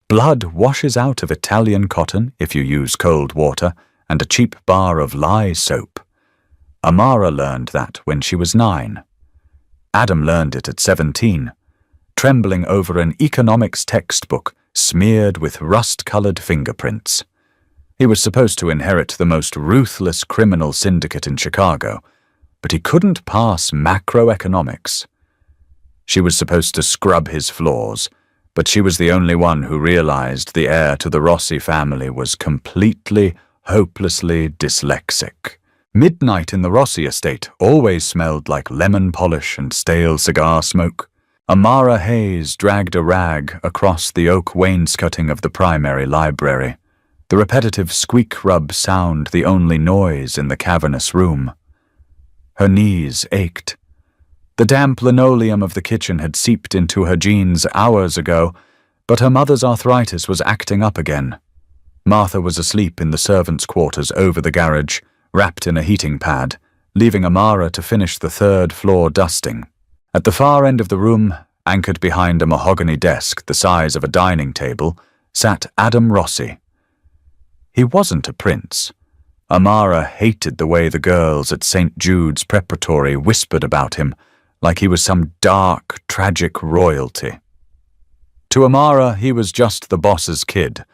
Blood washes out of Italian cotton if you use cold water and a cheap bar of lye soap. Amara learned that when she was 9. Adam learned it at 17, trembling over an economics textbook smeared with rust-colored fingerprints. He was supposed to inherit the most ruthless criminal syndicate in Chicago, but he couldn't pass macroeconomics. She was supposed to scrub his floors, but she was the only one who realized the heir to the Rossi family was completely, hopelessly dyslexic. Midnight in the Rossi estate always smelled like lemon polish and stale cigar smoke. Amara Hayes dragged a rag across the oak wainscoting of the primary library. The repetitive squeak-rub sound the only noise in the cavernous room. Her knees ached. The damp linoleum of the kitchen had seeped into her jeans hours ago, but her mother's arthritis was acting up again. Martha was asleep in the servants' quarters over the garage, wrapped in a heating pad, leaving Amara to finish the third-floor dusting. At the far end of the room, anchored behind a mahogany desk the size of a dining table, sat Adam Rossi. He wasn't a prince. Amara hated the way the girls at St. Jude's Preparatory whispered about him, like he was some dark, tragic royalty. To Amara, he was just the boss's kid,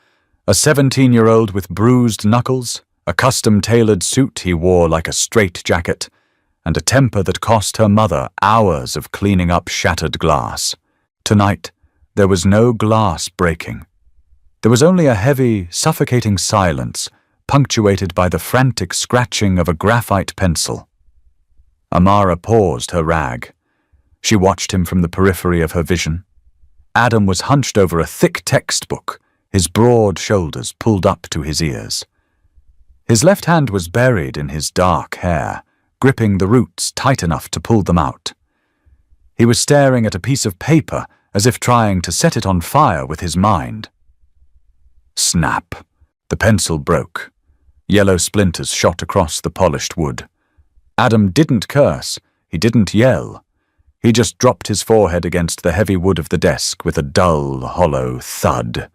a 17-year-old with bruised knuckles, a custom-tailored suit he wore like a straitjacket, and a temper that cost her mother hours of cleaning up shattered glass. Tonight, there was no glass breaking. There was only a heavy, suffocating silence, punctuated by the frantic scratching of a graphite pencil. Amara paused her rag. She watched him from the periphery of her vision. Adam was hunched over a thick textbook, his broad shoulders pulled up to his ears. His left hand was buried in his dark hair, gripping the roots tight enough to pull them out. He was staring at a piece of paper as if trying to set it on fire with his mind. Snap. The pencil broke. Yellow splinters shot across the polished wood. Adam didn't curse. He didn't yell. He just dropped his forehead against the heavy wood of the desk with a dull, hollow thud.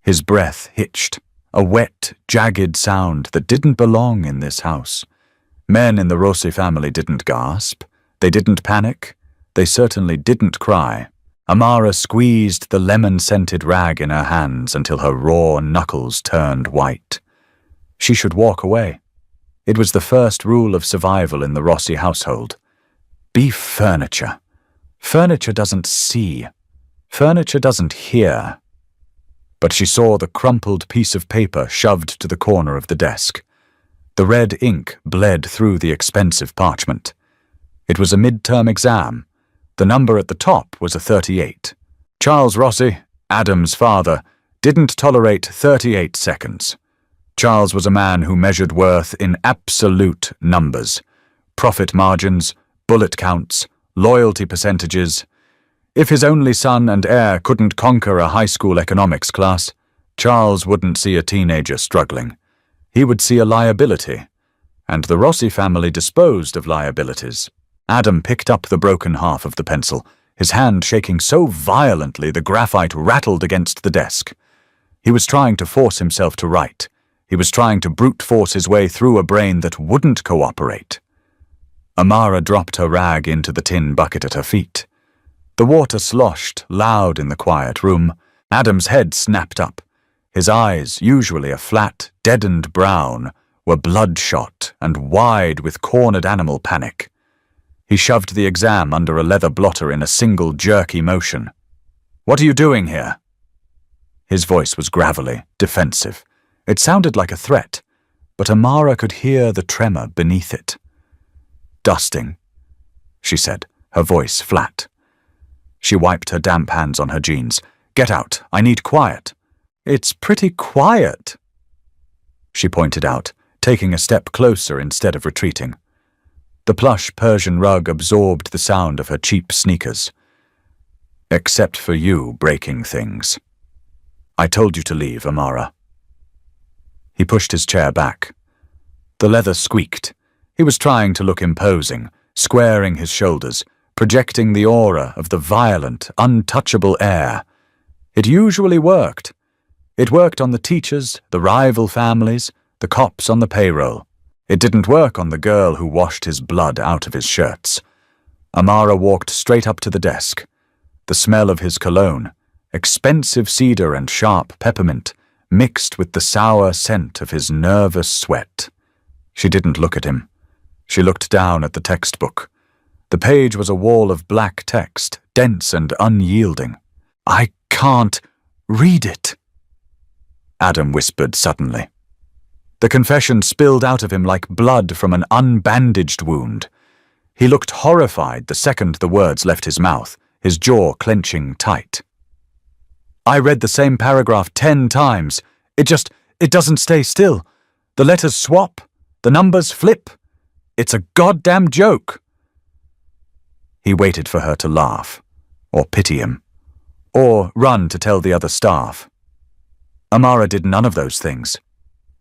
His breath hitched, a wet, jagged sound that didn't belong in this house. Men in the Rossi family didn't gasp. They didn't panic. They certainly didn't cry. Amara squeezed the lemon-scented rag in her hands until her raw knuckles turned white. She should walk away. It was the first rule of survival in the Rossi household. Be furniture. Furniture doesn't see. Furniture doesn't hear. But she saw the crumpled piece of paper shoved to the corner of the desk. The red ink bled through the expensive parchment. It was a midterm exam. The number at the top was a 38. Charles Rossi, Adam's father, didn't tolerate 38 seconds. Charles was a man who measured worth in absolute numbers. Profit margins, bullet counts, loyalty percentages. If his only son and heir couldn't conquer a high school economics class, Charles wouldn't see a teenager struggling. He would see a liability, and the Rossi family disposed of liabilities. Adam picked up the broken half of the pencil, his hand shaking so violently the graphite rattled against the desk. He was trying to force himself to write. He was trying to brute force his way through a brain that wouldn't cooperate. Amara dropped her rag into the tin bucket at her feet. The water sloshed loud in the quiet room. Adam's head snapped up. His eyes, usually a flat, deadened brown, were bloodshot and wide with cornered animal panic. He shoved the exam under a leather blotter in a single jerky motion. "What are you doing here?" His voice was gravelly, defensive. It sounded like a threat, but Amara could hear the tremor beneath it. "Dusting," she said, her voice flat. She wiped her damp hands on her jeans. "Get out. I need quiet." "It's pretty quiet," she pointed out, taking a step closer instead of retreating. The plush Persian rug absorbed the sound of her cheap sneakers. "Except for you breaking things. I told you to leave, Amara." He pushed his chair back. The leather squeaked. He was trying to look imposing, squaring his shoulders, projecting the aura of the violent, untouchable heir. It usually worked. It worked on the teachers, the rival families, the cops on the payroll. It didn't work on the girl who washed his blood out of his shirts. Amara walked straight up to the desk. The smell of his cologne, expensive cedar and sharp peppermint, mixed with the sour scent of his nervous sweat. She didn't look at him. She looked down at the textbook. The page was a wall of black text, dense and unyielding. "I can't read it," Adam whispered suddenly. The confession spilled out of him like blood from an unbandaged wound. He looked horrified the second the words left his mouth, his jaw clenching tight. "I read the same paragraph 10 times. It doesn't stay still. The letters swap, the numbers flip. It's a goddamn joke." He waited for her to laugh, or pity him, or run to tell the other staff. Amara did none of those things.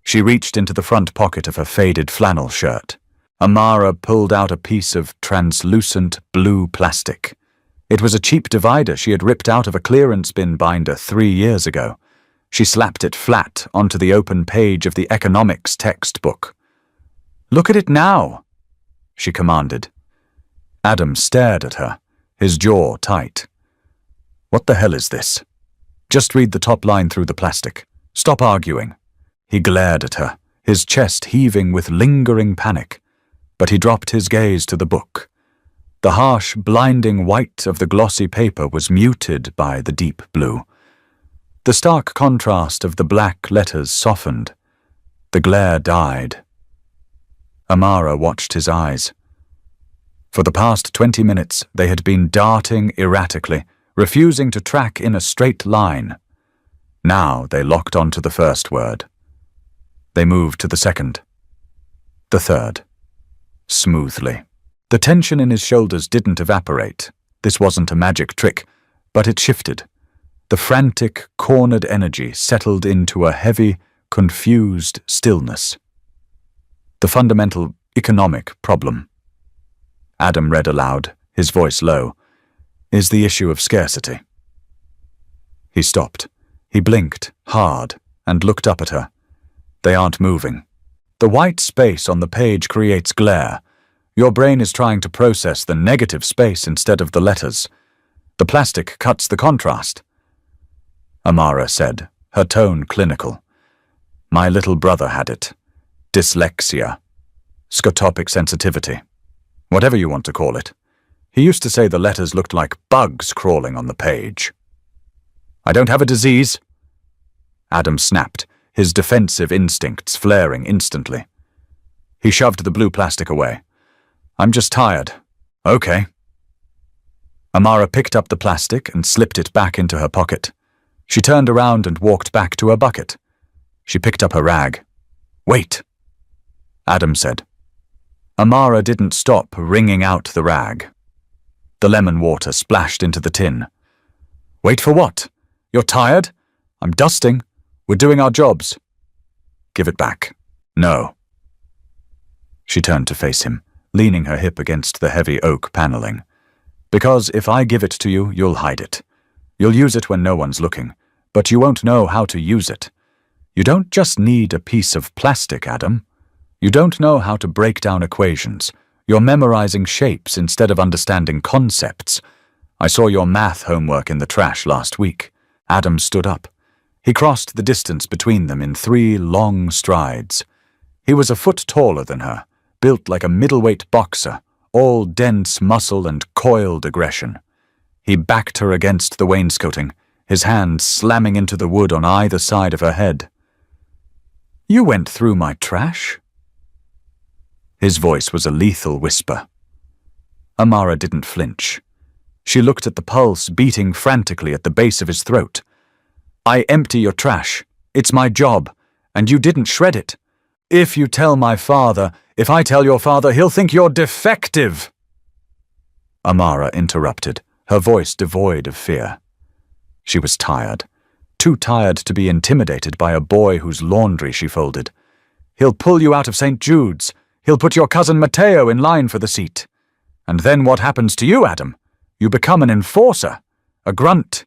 She reached into the front pocket of her faded flannel shirt. Amara pulled out a piece of translucent blue plastic. It was a cheap divider she had ripped out of a clearance bin binder 3 years ago. She slapped it flat onto the open page of the economics textbook. "Look at it now," she commanded. Adam stared at her, his jaw tight. "What the hell is this? Just read the top line through the plastic. Stop arguing." He glared at her, his chest heaving with lingering panic, but he dropped his gaze to the book. The harsh, blinding white of the glossy paper was muted by the deep blue. The stark contrast of the black letters softened. The glare died. Amara watched his eyes. For the past 20 minutes, they had been darting erratically, refusing to track in a straight line. Now they locked onto the first word. They moved to the second. The third. Smoothly. The tension in his shoulders didn't evaporate. This wasn't a magic trick, but it shifted. The frantic, cornered energy settled into a heavy, confused stillness. The fundamental economic problem, Adam read aloud, his voice low, is the issue of scarcity. He stopped. He blinked, hard, and looked up at her. They aren't moving. The white space on the page creates glare. Your brain is trying to process the negative space instead of the letters. The plastic cuts the contrast. Amara said, her tone clinical. My little brother had it. Dyslexia. Scotopic sensitivity. Whatever you want to call it. He used to say the letters looked like bugs crawling on the page. I don't have a disease. Adam snapped, his defensive instincts flaring instantly. He shoved the blue plastic away. I'm just tired. Okay. Amara picked up the plastic and slipped it back into her pocket. She turned around and walked back to her bucket. She picked up her rag. Wait, Adam said. Amara didn't stop wringing out the rag. The lemon water splashed into the tin. Wait for what? You're tired? I'm dusting. We're doing our jobs. Give it back. No. She turned to face him, leaning her hip against the heavy oak paneling. Because if I give it to you, you'll hide it. You'll use it when no one's looking, but you won't know how to use it. You don't just need a piece of plastic, Adam. You don't know how to break down equations. You're memorizing shapes instead of understanding concepts. I saw your math homework in the trash last week. Adam stood up. He crossed the distance between them in 3 long strides. He was a foot taller than her, built like a middleweight boxer, all dense muscle and coiled aggression. He backed her against the wainscoting, his hand slamming into the wood on either side of her head. You went through my trash? His voice was a lethal whisper. Amara didn't flinch. She looked at the pulse beating frantically at the base of his throat. I empty your trash. It's my job, and you didn't shred it. If I tell your father, he'll think you're defective. Amara interrupted, her voice devoid of fear. She was tired, too tired to be intimidated by a boy whose laundry she folded. He'll pull you out of St. Jude's. He'll put your cousin Matteo in line for the seat. And then what happens to you, Adam? You become an enforcer, a grunt.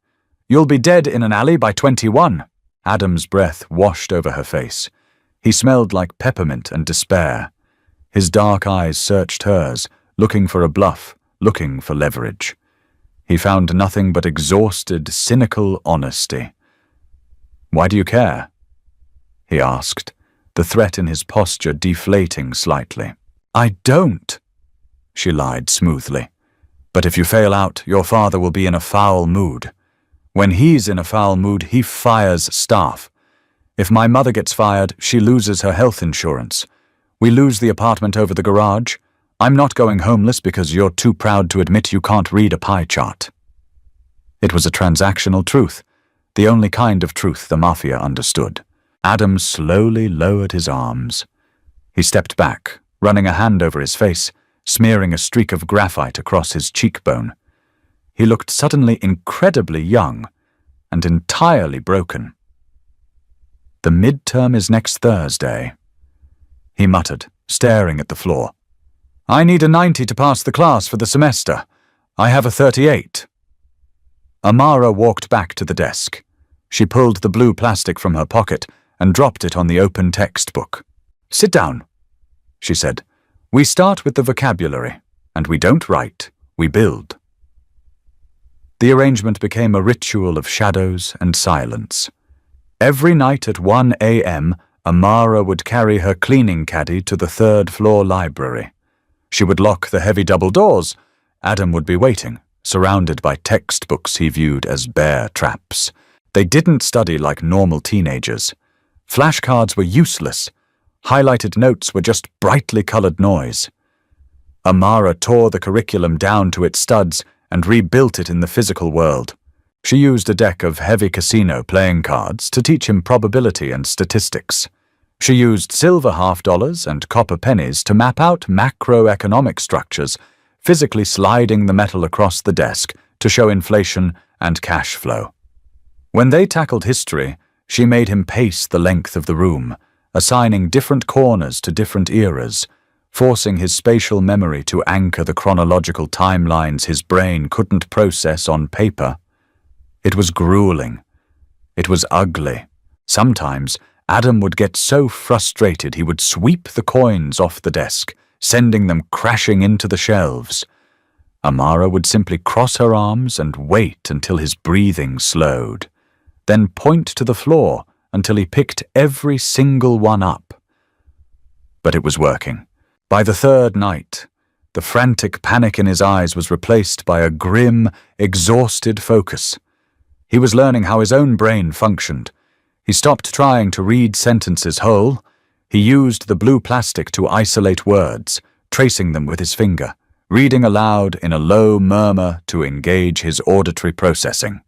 You'll be dead in an alley by 21. Adam's breath washed over her face. He smelled like peppermint and despair. His dark eyes searched hers, looking for a bluff, looking for leverage. He found nothing but exhausted, cynical honesty. "Why do you care?" he asked, the threat in his posture deflating slightly. "I don't," she lied smoothly. "But if you fail out, your father will be in a foul mood. When he's in a foul mood, he fires staff. If my mother gets fired, she loses her health insurance. We lose the apartment over the garage. I'm not going homeless because you're too proud to admit you can't read a pie chart." It was a transactional truth, the only kind of truth the Mafia understood. Adam slowly lowered his arms. He stepped back, running a hand over his face, smearing a streak of graphite across his cheekbone. He looked suddenly incredibly young and entirely broken. "The midterm is next Thursday," he muttered, staring at the floor. "I need a 90 to pass the class for the semester. I have a 38. Amara walked back to the desk. She pulled the blue plastic from her pocket and dropped it on the open textbook. "Sit down," she said. "We start with the vocabulary, and we don't write, we build." The arrangement became a ritual of shadows and silence. Every night at 1 a.m., Amara would carry her cleaning caddy to the third-floor library. She would lock the heavy double doors. Adam would be waiting, surrounded by textbooks he viewed as bear traps. They didn't study like normal teenagers. Flashcards were useless. Highlighted notes were just brightly colored noise. Amara tore the curriculum down to its studs and rebuilt it in the physical world. She used a deck of heavy casino playing cards to teach him probability and statistics. She used silver $half and copper pennies to map out macroeconomic structures, physically sliding the metal across the desk to show inflation and cash flow. When they tackled history, she made him pace the length of the room, assigning different corners to different eras, forcing his spatial memory to anchor the chronological timelines his brain couldn't process on paper. It was grueling. It was ugly. Sometimes Adam would get so frustrated he would sweep the coins off the desk, sending them crashing into the shelves. Amara would simply cross her arms and wait until his breathing slowed, then point to the floor until he picked every single one up. But it was working. By the third night, the frantic panic in his eyes was replaced by a grim, exhausted focus. He was learning how his own brain functioned. He stopped trying to read sentences whole. He used the blue plastic to isolate words, tracing them with his finger, reading aloud in a low murmur to engage his auditory processing.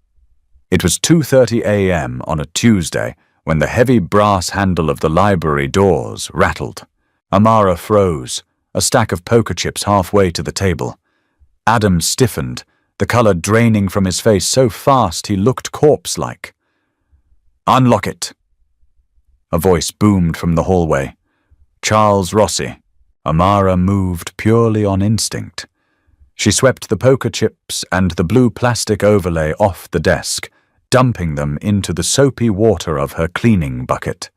It was 2:30 a.m. on a Tuesday when the heavy brass handle of the library doors rattled. Amara froze, a stack of poker chips halfway to the table. Adam stiffened, the color draining from his face so fast he looked corpse-like. "Unlock it!" A voice boomed from the hallway. Charles Rossi. Amara moved purely on instinct. She swept the poker chips and the blue plastic overlay off the desk, dumping them into the soapy water of her cleaning bucket.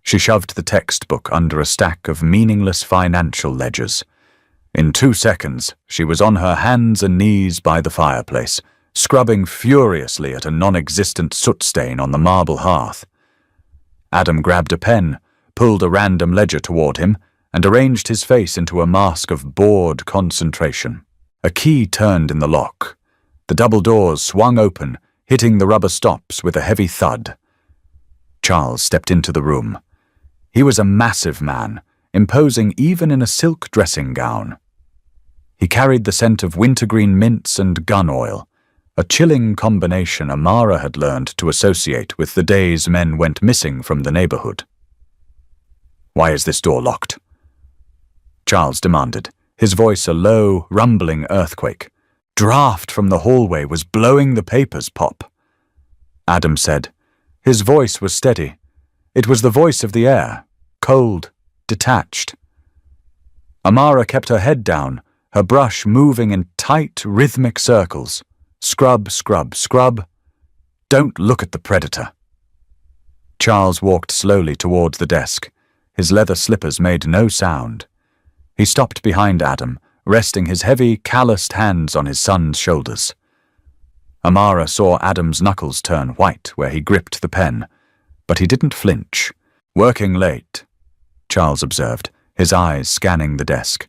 She shoved the textbook under a stack of meaningless financial ledgers. In 2 seconds, she was on her hands and knees by the fireplace, scrubbing furiously at a non-existent soot stain on the marble hearth. Adam grabbed a pen, pulled a random ledger toward him, and arranged his face into a mask of bored concentration. A key turned in the lock. The double doors swung open, hitting the rubber stops with a heavy thud. Charles stepped into the room. He was a massive man, imposing even in a silk dressing gown. He carried the scent of wintergreen mints and gun oil, a chilling combination Amara had learned to associate with the days men went missing from the neighborhood. "Why is this door locked?" Charles demanded, his voice a low, rumbling earthquake. Draft from the hallway was blowing the papers pop. Adam said. His voice was steady. It was the voice of the air, cold, detached. Amara kept her head down, her brush moving in tight, rhythmic circles. Scrub, scrub, scrub. Don't look at the predator. Charles walked slowly toward the desk. His leather slippers made no sound. He stopped behind Adam, resting his heavy, calloused hands on his son's shoulders. Amara saw Adam's knuckles turn white where he gripped the pen, but he didn't flinch. "Working late," Charles observed, his eyes scanning the desk.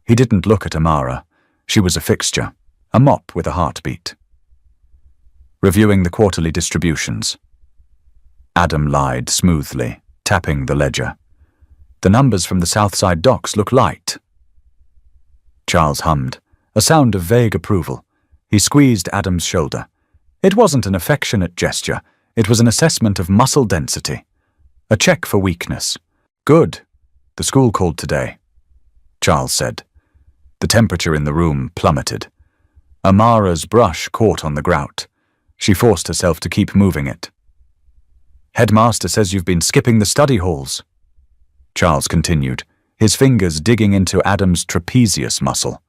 He didn't look at Amara. She was a fixture, a mop with a heartbeat. Reviewing the quarterly distributions. Adam lied smoothly, tapping the ledger. "The numbers from the Southside docks look light." Charles hummed, a sound of vague approval. He squeezed Adam's shoulder. It wasn't an affectionate gesture. It was an assessment of muscle density. A check for weakness. "Good. The school called today," Charles said. The temperature in the room plummeted. Amara's brush caught on the grout. She forced herself to keep moving it. "Headmaster says you've been skipping the study halls," Charles continued, his fingers digging into Adam's trapezius muscle.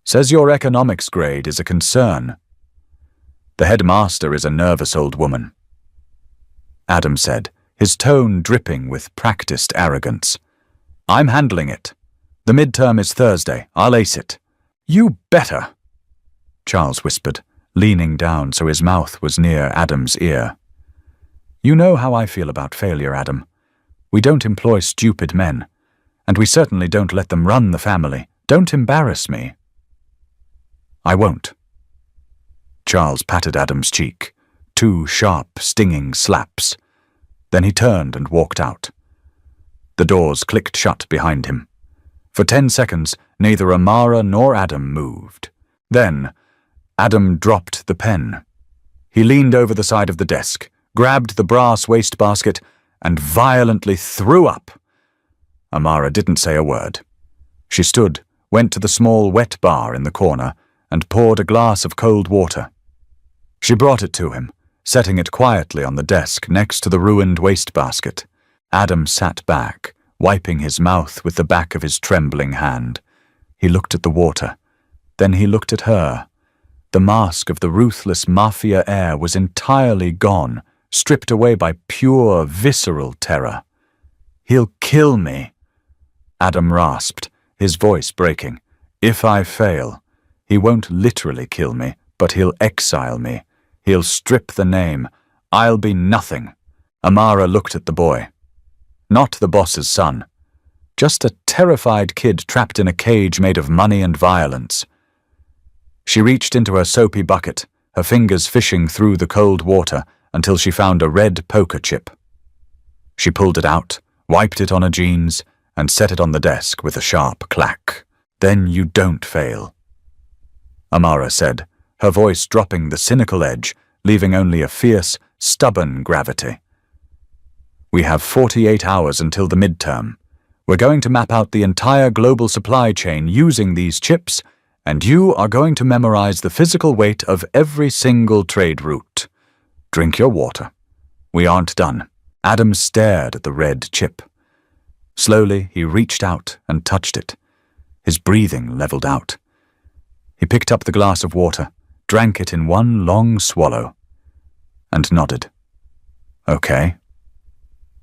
"Says your economics grade is a concern." "The headmaster is a nervous old woman," Adam said, his tone dripping with practiced arrogance. "I'm handling it. The midterm is Thursday. I'll ace it." "You better," Charles whispered, leaning down so his mouth was near Adam's ear. "You know how I feel about failure, Adam. We don't employ stupid men, and we certainly don't let them run the family. Don't embarrass me." "I won't." Charles patted Adam's cheek, 2 sharp, stinging slaps. Then he turned and walked out. The doors clicked shut behind him. For 10 seconds, neither Amara nor Adam moved. Then, Adam dropped the pen. He leaned over the side of the desk, grabbed the brass wastebasket, and violently threw up. Amara didn't say a word. She stood, went to the small wet bar in the corner, and poured a glass of cold water. She brought it to him, setting it quietly on the desk next to the ruined wastebasket. Adam sat back, wiping his mouth with the back of his trembling hand. He looked at the water. Then he looked at her. The mask of the ruthless Mafia air was entirely gone, stripped away by pure, visceral terror. "He'll kill me," Adam rasped, his voice breaking. "If I fail, he won't literally kill me, but he'll exile me. He'll strip the name. I'll be nothing." Amara looked at the boy. Not the boss's son. Just a terrified kid trapped in a cage made of money and violence. She reached into her soapy bucket, her fingers fishing through the cold water until she found a red poker chip. She pulled it out, wiped it on her jeans, and set it on the desk with a sharp clack. "Then you don't fail," Amara said, her voice dropping the cynical edge, leaving only a fierce, stubborn gravity. "We have 48 hours until the midterm. We're going to map out the entire global supply chain using these chips, and you are going to memorize the physical weight of every single trade route. Drink your water. We aren't done." Adam stared at the red chip. Slowly, he reached out and touched it. His breathing leveled out. He picked up the glass of water, drank it in one long swallow, and nodded. "Okay,"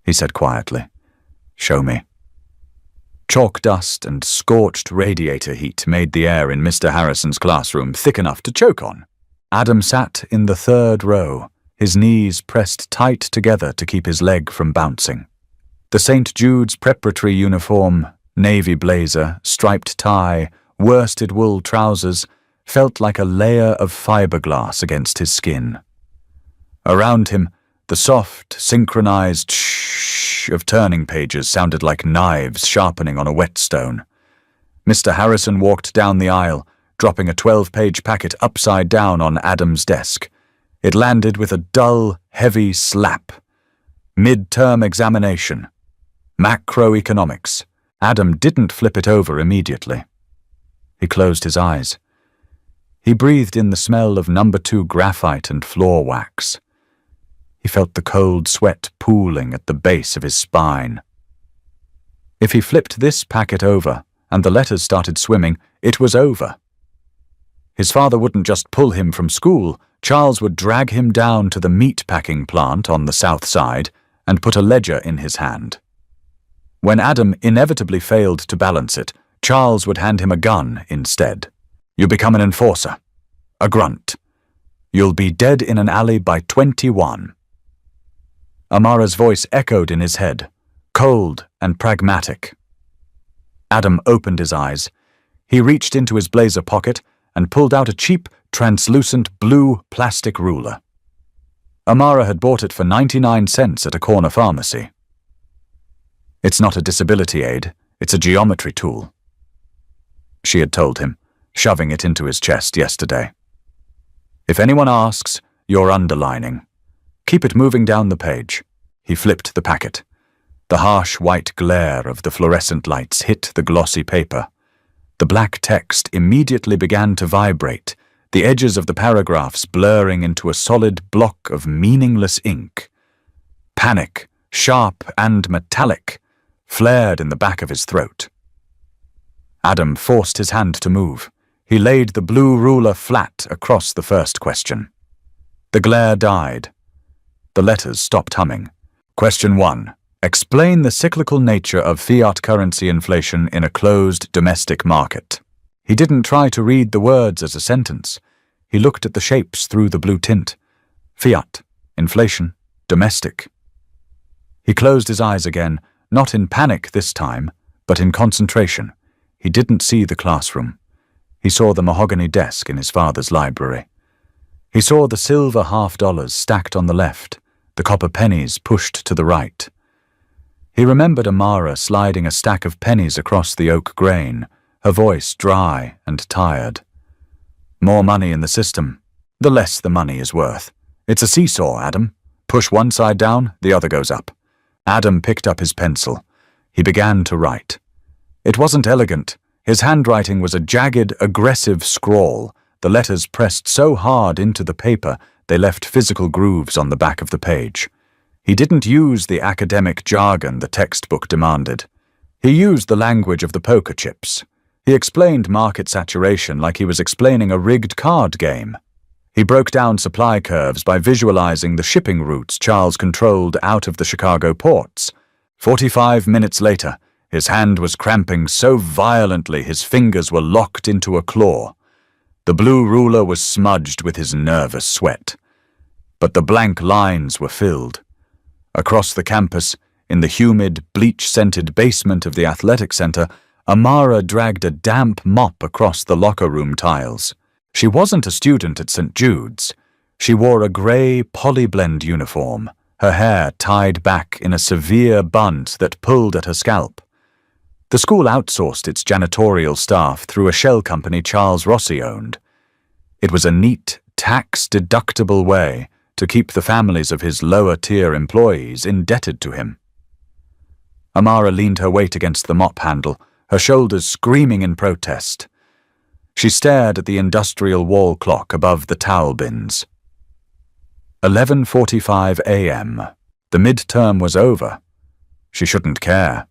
he said quietly. "Show me." Chalk dust and scorched radiator heat made the air in Mr. Harrison's classroom thick enough to choke on. Adam sat in the 3rd row, his knees pressed tight together to keep his leg from bouncing. The St. Jude's preparatory uniform, navy blazer, striped tie, worsted wool trousers, felt like a layer of fiberglass against his skin. Around him, the soft, synchronized shh of turning pages sounded like knives sharpening on a whetstone. Mr. Harrison walked down the aisle, dropping a 12-page packet upside down on Adam's desk. It landed with a dull, heavy slap. Midterm examination. Macroeconomics. Adam didn't flip it over immediately. He closed his eyes. He breathed in the smell of No. 2 graphite and floor wax. He felt the cold sweat pooling at the base of his spine. If he flipped this packet over and the letters started swimming, it was over. His father wouldn't just pull him from school, Charles would drag him down to the meat-packing plant on the south side and put a ledger in his hand. When Adam inevitably failed to balance it, Charles would hand him a gun instead. "You become an enforcer. A grunt. You'll be dead in an alley by 21. Amara's voice echoed in his head, cold and pragmatic. Adam opened his eyes. He reached into his blazer pocket and pulled out a cheap, translucent blue plastic ruler. Amara had bought it for 99 cents at a corner pharmacy. "It's not a disability aid, it's a geometry tool," she had told him, shoving it into his chest yesterday. "If anyone asks, you're underlining. Keep it moving down the page." He flipped the packet. The harsh white glare of the fluorescent lights hit the glossy paper. The black text immediately began to vibrate, the edges of the paragraphs blurring into a solid block of meaningless ink. Panic, sharp and metallic, flared in the back of his throat. Adam forced his hand to move. He laid the blue ruler flat across the first question. The glare died. The letters stopped humming. Question 1. Explain the cyclical nature of fiat currency inflation in a closed domestic market. He didn't try to read the words as a sentence. He looked at the shapes through the blue tint. Fiat, inflation, domestic. He closed his eyes again, not in panic this time, but in concentration. He didn't see the classroom. He saw the mahogany desk in his father's library. He saw the silver $half stacked on the left, the copper pennies pushed to the right. He remembered Amara sliding a stack of pennies across the oak grain, her voice dry and tired. More money in the system, the less the money is worth. It's a seesaw, Adam. Push one side down, the other goes up. Adam picked up his pencil. He began to write. It wasn't elegant. His handwriting was a jagged, aggressive scrawl, the letters pressed so hard into the paper they left physical grooves on the back of the page. He didn't use the academic jargon the textbook demanded. He used the language of the poker chips. He explained market saturation like he was explaining a rigged card game. He broke down supply curves by visualizing the shipping routes Charles controlled out of the Chicago ports. 45 minutes later, his hand was cramping so violently his fingers were locked into a claw. The blue ruler was smudged with his nervous sweat. But the blank lines were filled. Across the campus, in the humid, bleach-scented basement of the athletic center, Amara dragged a damp mop across the locker room tiles. She wasn't a student at St. Jude's. She wore a grey polyblend uniform, her hair tied back in a severe bunt that pulled at her scalp. The school outsourced its janitorial staff through a shell company Charles Rossi owned. It was a neat, tax-deductible way to keep the families of his lower-tier employees indebted to him. Amara leaned her weight against the mop handle, her shoulders screaming in protest. She stared at the industrial wall clock above the towel bins. 11:45 a.m. The midterm was over. She shouldn't care.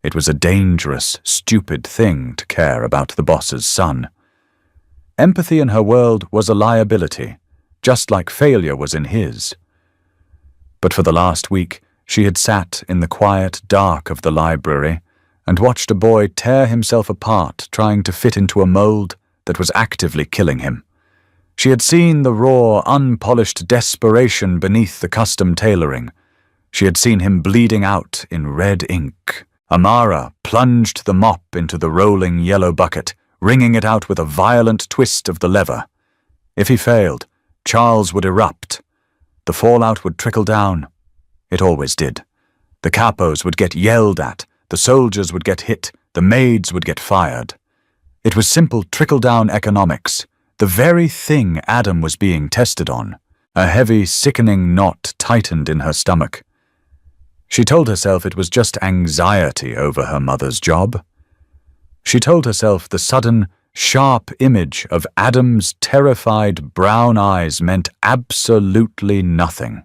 It was a dangerous, stupid thing to care about the boss's son. Empathy in her world was a liability, just like failure was in his. But for the last week, she had sat in the quiet dark of the library and watched a boy tear himself apart trying to fit into a mold that was actively killing him. She had seen the raw, unpolished desperation beneath the custom tailoring. She had seen him bleeding out in red ink. Amara plunged the mop into the rolling yellow bucket, wringing it out with a violent twist of the lever. If he failed, Charles would erupt. The fallout would trickle down. It always did. The capos would get yelled at, the soldiers would get hit, the maids would get fired. It was simple trickle-down economics, the very thing Adam was being tested on. A heavy, sickening knot tightened in her stomach. She told herself it was just anxiety over her mother's job. She told herself the sudden, sharp image of Adam's terrified brown eyes meant absolutely nothing.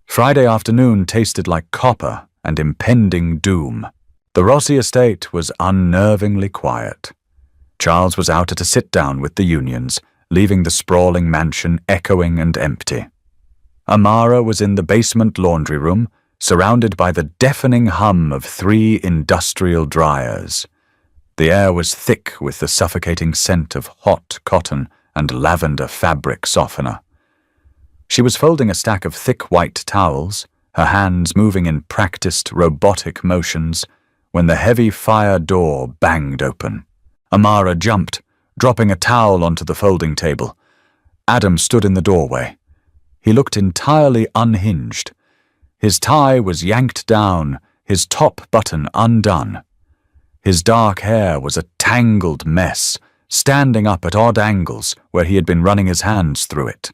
Friday afternoon tasted like copper and impending doom. The Rossi estate was unnervingly quiet. Charles was out at a sit-down with the unions, leaving the sprawling mansion echoing and empty. Amara was in the basement laundry room, surrounded by the deafening hum of 3 industrial dryers. The air was thick with the suffocating scent of hot cotton and lavender fabric softener. She was folding a stack of thick white towels, her hands moving in practiced robotic motions, when the heavy fire door banged open. Amara jumped, dropping a towel onto the folding table. Adam stood in the doorway. He looked entirely unhinged. His tie was yanked down, his top button undone. His dark hair was a tangled mess, standing up at odd angles where he had been running his hands through it.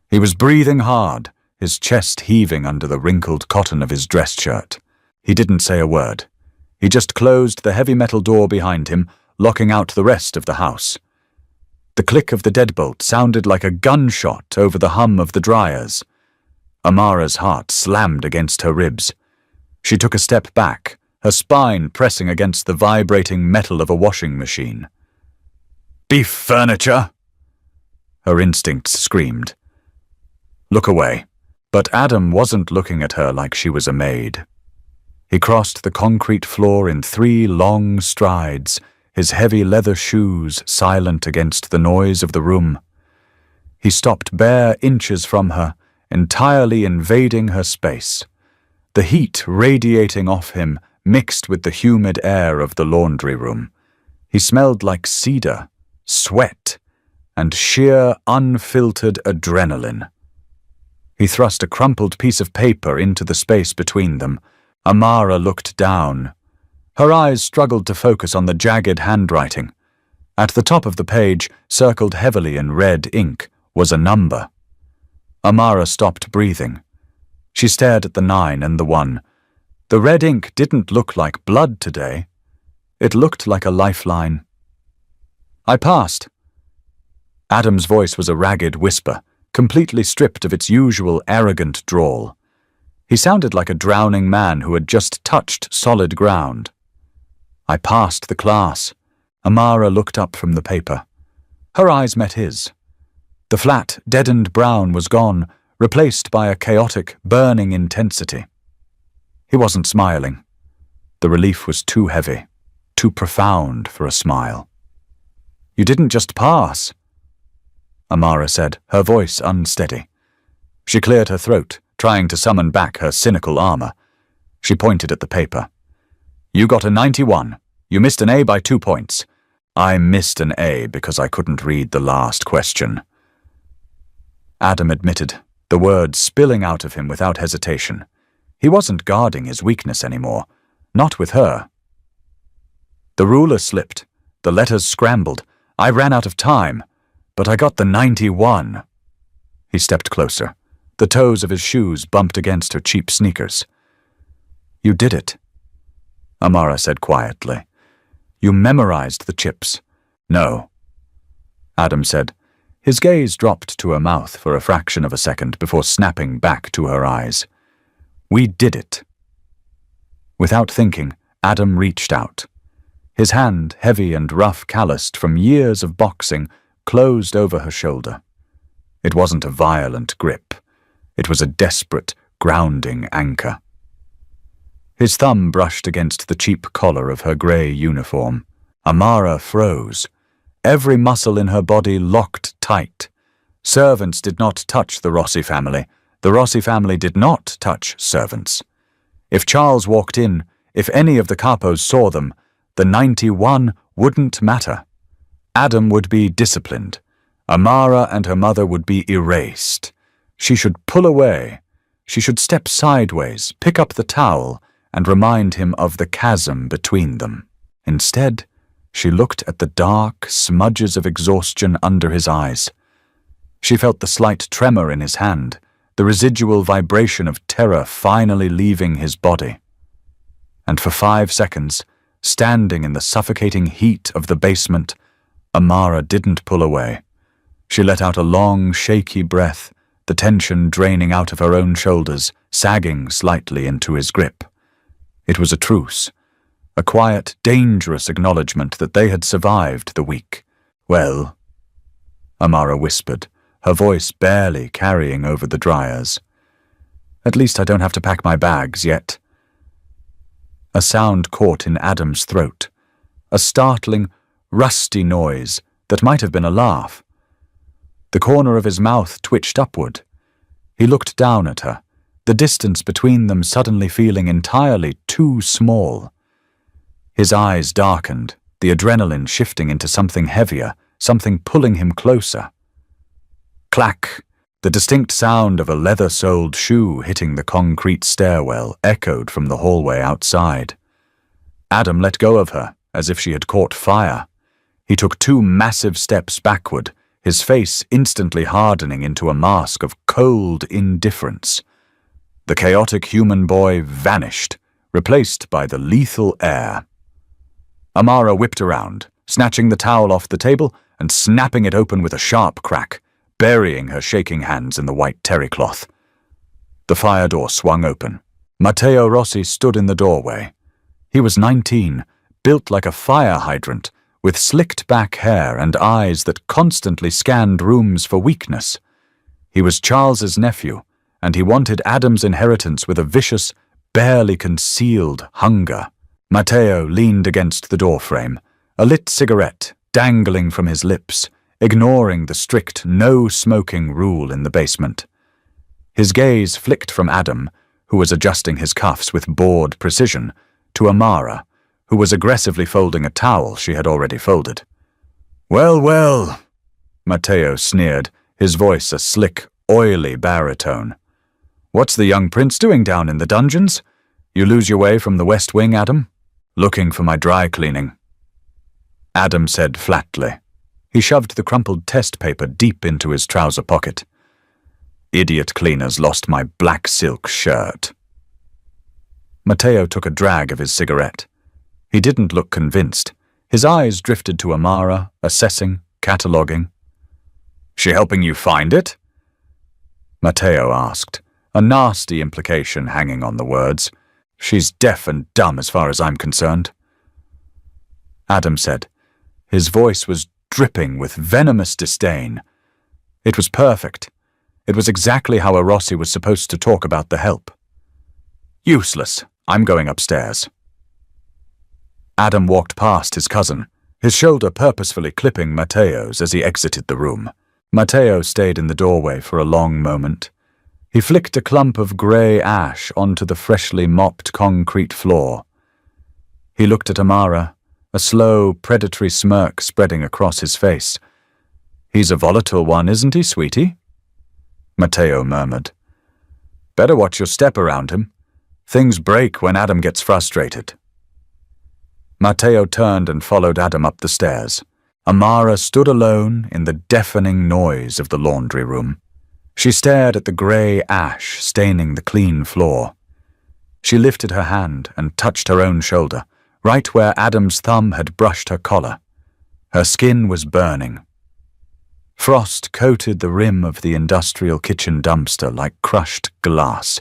He was breathing hard, his chest heaving under the wrinkled cotton of his dress shirt. He didn't say a word. He just closed the heavy metal door behind him, locking out the rest of the house. The click of the deadbolt sounded like a gunshot over the hum of the dryers. Amara's heart slammed against her ribs. She took a step back, her spine pressing against the vibrating metal of a washing machine. "Beef furniture!" Her instincts screamed. "Look away." But Adam wasn't looking at her like she was a maid. He crossed the concrete floor in 3 long strides, his heavy leather shoes silent against the noise of the room. He stopped bare inches from her, entirely invading her space. The heat radiating off him mixed with the humid air of the laundry room. He smelled like cedar, sweat, and sheer, unfiltered adrenaline. He thrust a crumpled piece of paper into the space between them. Amara looked down. Her eyes struggled to focus on the jagged handwriting. At the top of the page, circled heavily in red ink, was a number. Amara stopped breathing. She stared at the 9 and the 1. The red ink didn't look like blood today. It looked like a lifeline. "I passed." Adam's voice was a ragged whisper, completely stripped of its usual arrogant drawl. He sounded like a drowning man who had just touched solid ground. "I passed the class." Amara looked up from the paper. Her eyes met his. The flat, deadened brown was gone, replaced by a chaotic, burning intensity. He wasn't smiling. The relief was too heavy, too profound for a smile. "You didn't just pass," Amara said, her voice unsteady. She cleared her throat, trying to summon back her cynical armor. She pointed at the paper. "You got a 91. You missed an A by 2 points. I missed an A because I couldn't read the last question." Adam admitted, the words spilling out of him without hesitation. He wasn't guarding his weakness anymore, not with her. "The ruler slipped. The letters scrambled. I ran out of time. But I got the 91. He stepped closer. The toes of his shoes bumped against her cheap sneakers. "You did it," Amara said quietly. "You memorized the chips." "No," Adam said. His gaze dropped to her mouth for a fraction of a second before snapping back to her eyes. "We did it." Without thinking, Adam reached out. His hand, heavy and rough-calloused from years of boxing, closed over her shoulder. It wasn't a violent grip. It was a desperate, grounding anchor. His thumb brushed against the cheap collar of her grey uniform. Amara froze. Every muscle in her body locked tight. Servants did not touch the Rossi family. The Rossi family did not touch servants. If Charles walked in, if any of the capos saw them, the 91 wouldn't matter. Adam would be disciplined. Amara and her mother would be erased. She should pull away. She should step sideways, pick up the towel, and remind him of the chasm between them. Instead, she looked at the dark smudges of exhaustion under his eyes. She felt the slight tremor in his hand, the residual vibration of terror finally leaving his body. And for 5 seconds, standing in the suffocating heat of the basement, Amara didn't pull away. She let out a long, shaky breath, the tension draining out of her own shoulders, sagging slightly into his grip. It was a truce, a quiet, dangerous acknowledgement that they had survived the week. Well, Amara whispered, her voice barely carrying over the dryers. At least I don't have to pack my bags yet. A sound caught in Adam's throat, a startling, rusty noise that might have been a laugh. The corner of his mouth twitched upward. He looked down at her, the distance between them suddenly feeling entirely too small. His eyes darkened, the adrenaline shifting into something heavier, something pulling him closer. Clack! The distinct sound of a leather-soled shoe hitting the concrete stairwell echoed from the hallway outside. Adam let go of her, as if she had caught fire. He took 2 massive steps backward, his face instantly hardening into a mask of cold indifference. The chaotic human boy vanished, replaced by the lethal air. Amara whipped around, snatching the towel off the table and snapping it open with a sharp crack, burying her shaking hands in the white terry cloth. The fire door swung open. Matteo Rossi stood in the doorway. He was 19, built like a fire hydrant, with slicked back hair and eyes that constantly scanned rooms for weakness. He was Charles's nephew, and he wanted Adam's inheritance with a vicious, barely concealed hunger. Matteo leaned against the doorframe, a lit cigarette dangling from his lips, ignoring the strict no-smoking rule in the basement. His gaze flicked from Adam, who was adjusting his cuffs with bored precision, to Amara, who was aggressively folding a towel she had already folded. "Well, well," Matteo sneered, his voice a slick, oily baritone. "What's the young prince doing down in the dungeons? You lose your way from the West Wing, Adam?" "Looking for my dry cleaning," Adam said flatly. He shoved the crumpled test paper deep into his trouser pocket. "Idiot cleaners lost my black silk shirt." Matteo took a drag of his cigarette. He didn't look convinced. His eyes drifted to Amara, assessing, cataloguing. "She helping you find it?" Matteo asked, a nasty implication hanging on the words. "She's deaf and dumb as far as I'm concerned." Adam said. His voice was dripping with venomous disdain. It was perfect. It was exactly how a Rossi was supposed to talk about the help. "Useless. I'm going upstairs." Adam walked past his cousin, his shoulder purposefully clipping Matteo's as he exited the room. Matteo stayed in the doorway for a long moment. He flicked a clump of grey ash onto the freshly mopped concrete floor. He looked at Amara, a slow, predatory smirk spreading across his face. "He's a volatile one, isn't he, sweetie?" Matteo murmured. "Better watch your step around him. Things break when Adam gets frustrated." Matteo turned and followed Adam up the stairs. Amara stood alone in the deafening noise of the laundry room. She stared at the grey ash staining the clean floor. She lifted her hand and touched her own shoulder, right where Adam's thumb had brushed her collar. Her skin was burning. Frost coated the rim of the industrial kitchen dumpster like crushed glass.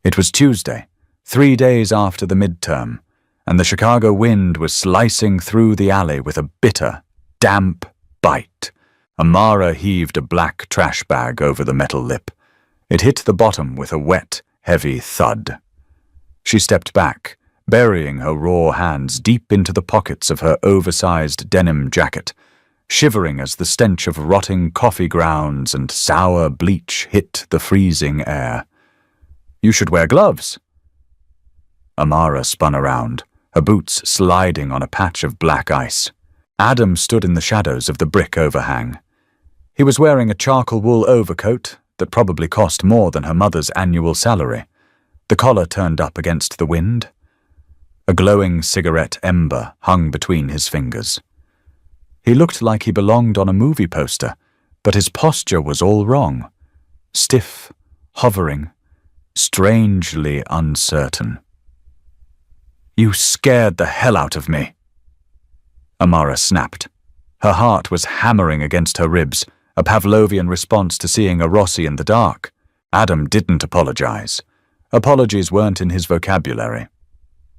It was Tuesday, 3 days after the midterm, and the Chicago wind was slicing through the alley with a bitter, damp bite. Amara heaved a black trash bag over the metal lip. It hit the bottom with a wet, heavy thud. She stepped back, burying her raw hands deep into the pockets of her oversized denim jacket, shivering as the stench of rotting coffee grounds and sour bleach hit the freezing air. "You should wear gloves." Amara spun around, her boots sliding on a patch of black ice. Adam stood in the shadows of the brick overhang. He was wearing a charcoal wool overcoat that probably cost more than her mother's annual salary, the collar turned up against the wind. A glowing cigarette ember hung between his fingers. He looked like he belonged on a movie poster, but his posture was all wrong. Stiff, hovering, strangely uncertain. "You scared the hell out of me," Amara snapped. Her heart was hammering against her ribs, a Pavlovian response to seeing a Rossi in the dark. Adam didn't apologize. Apologies weren't in his vocabulary.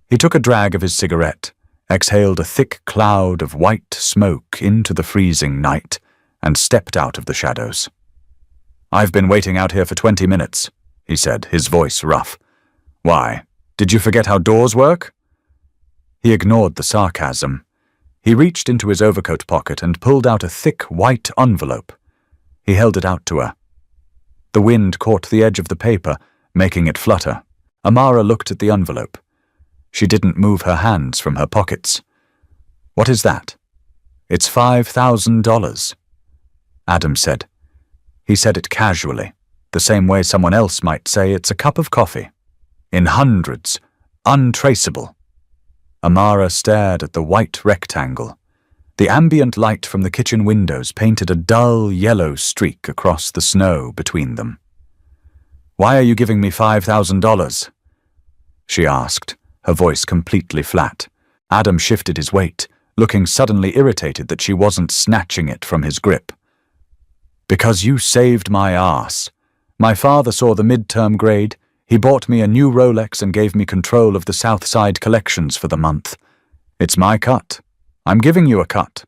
He took a drag of his cigarette, exhaled a thick cloud of white smoke into the freezing night, and stepped out of the shadows. "I've been waiting out here for 20 minutes, he said, his voice rough. "Why? Did you forget how doors work?" He ignored the sarcasm. He reached into his overcoat pocket and pulled out a thick white envelope. He held it out to her. The wind caught the edge of the paper, making it flutter. Amara looked at the envelope. She didn't move her hands from her pockets. "What is that?" "It's $5,000. Adam said. He said it casually, the same way someone else might say it's a cup of coffee. "In hundreds. Untraceable." Amara stared at the white rectangle. The ambient light from the kitchen windows painted a dull yellow streak across the snow between them. "Why are you giving me $5,000? She asked, her voice completely flat. Adam shifted his weight, looking suddenly irritated that she wasn't snatching it from his grip. "Because you saved my ass. My father saw the midterm grade. He bought me a new Rolex and gave me control of the South Side collections for the month. It's my cut. I'm giving you a cut."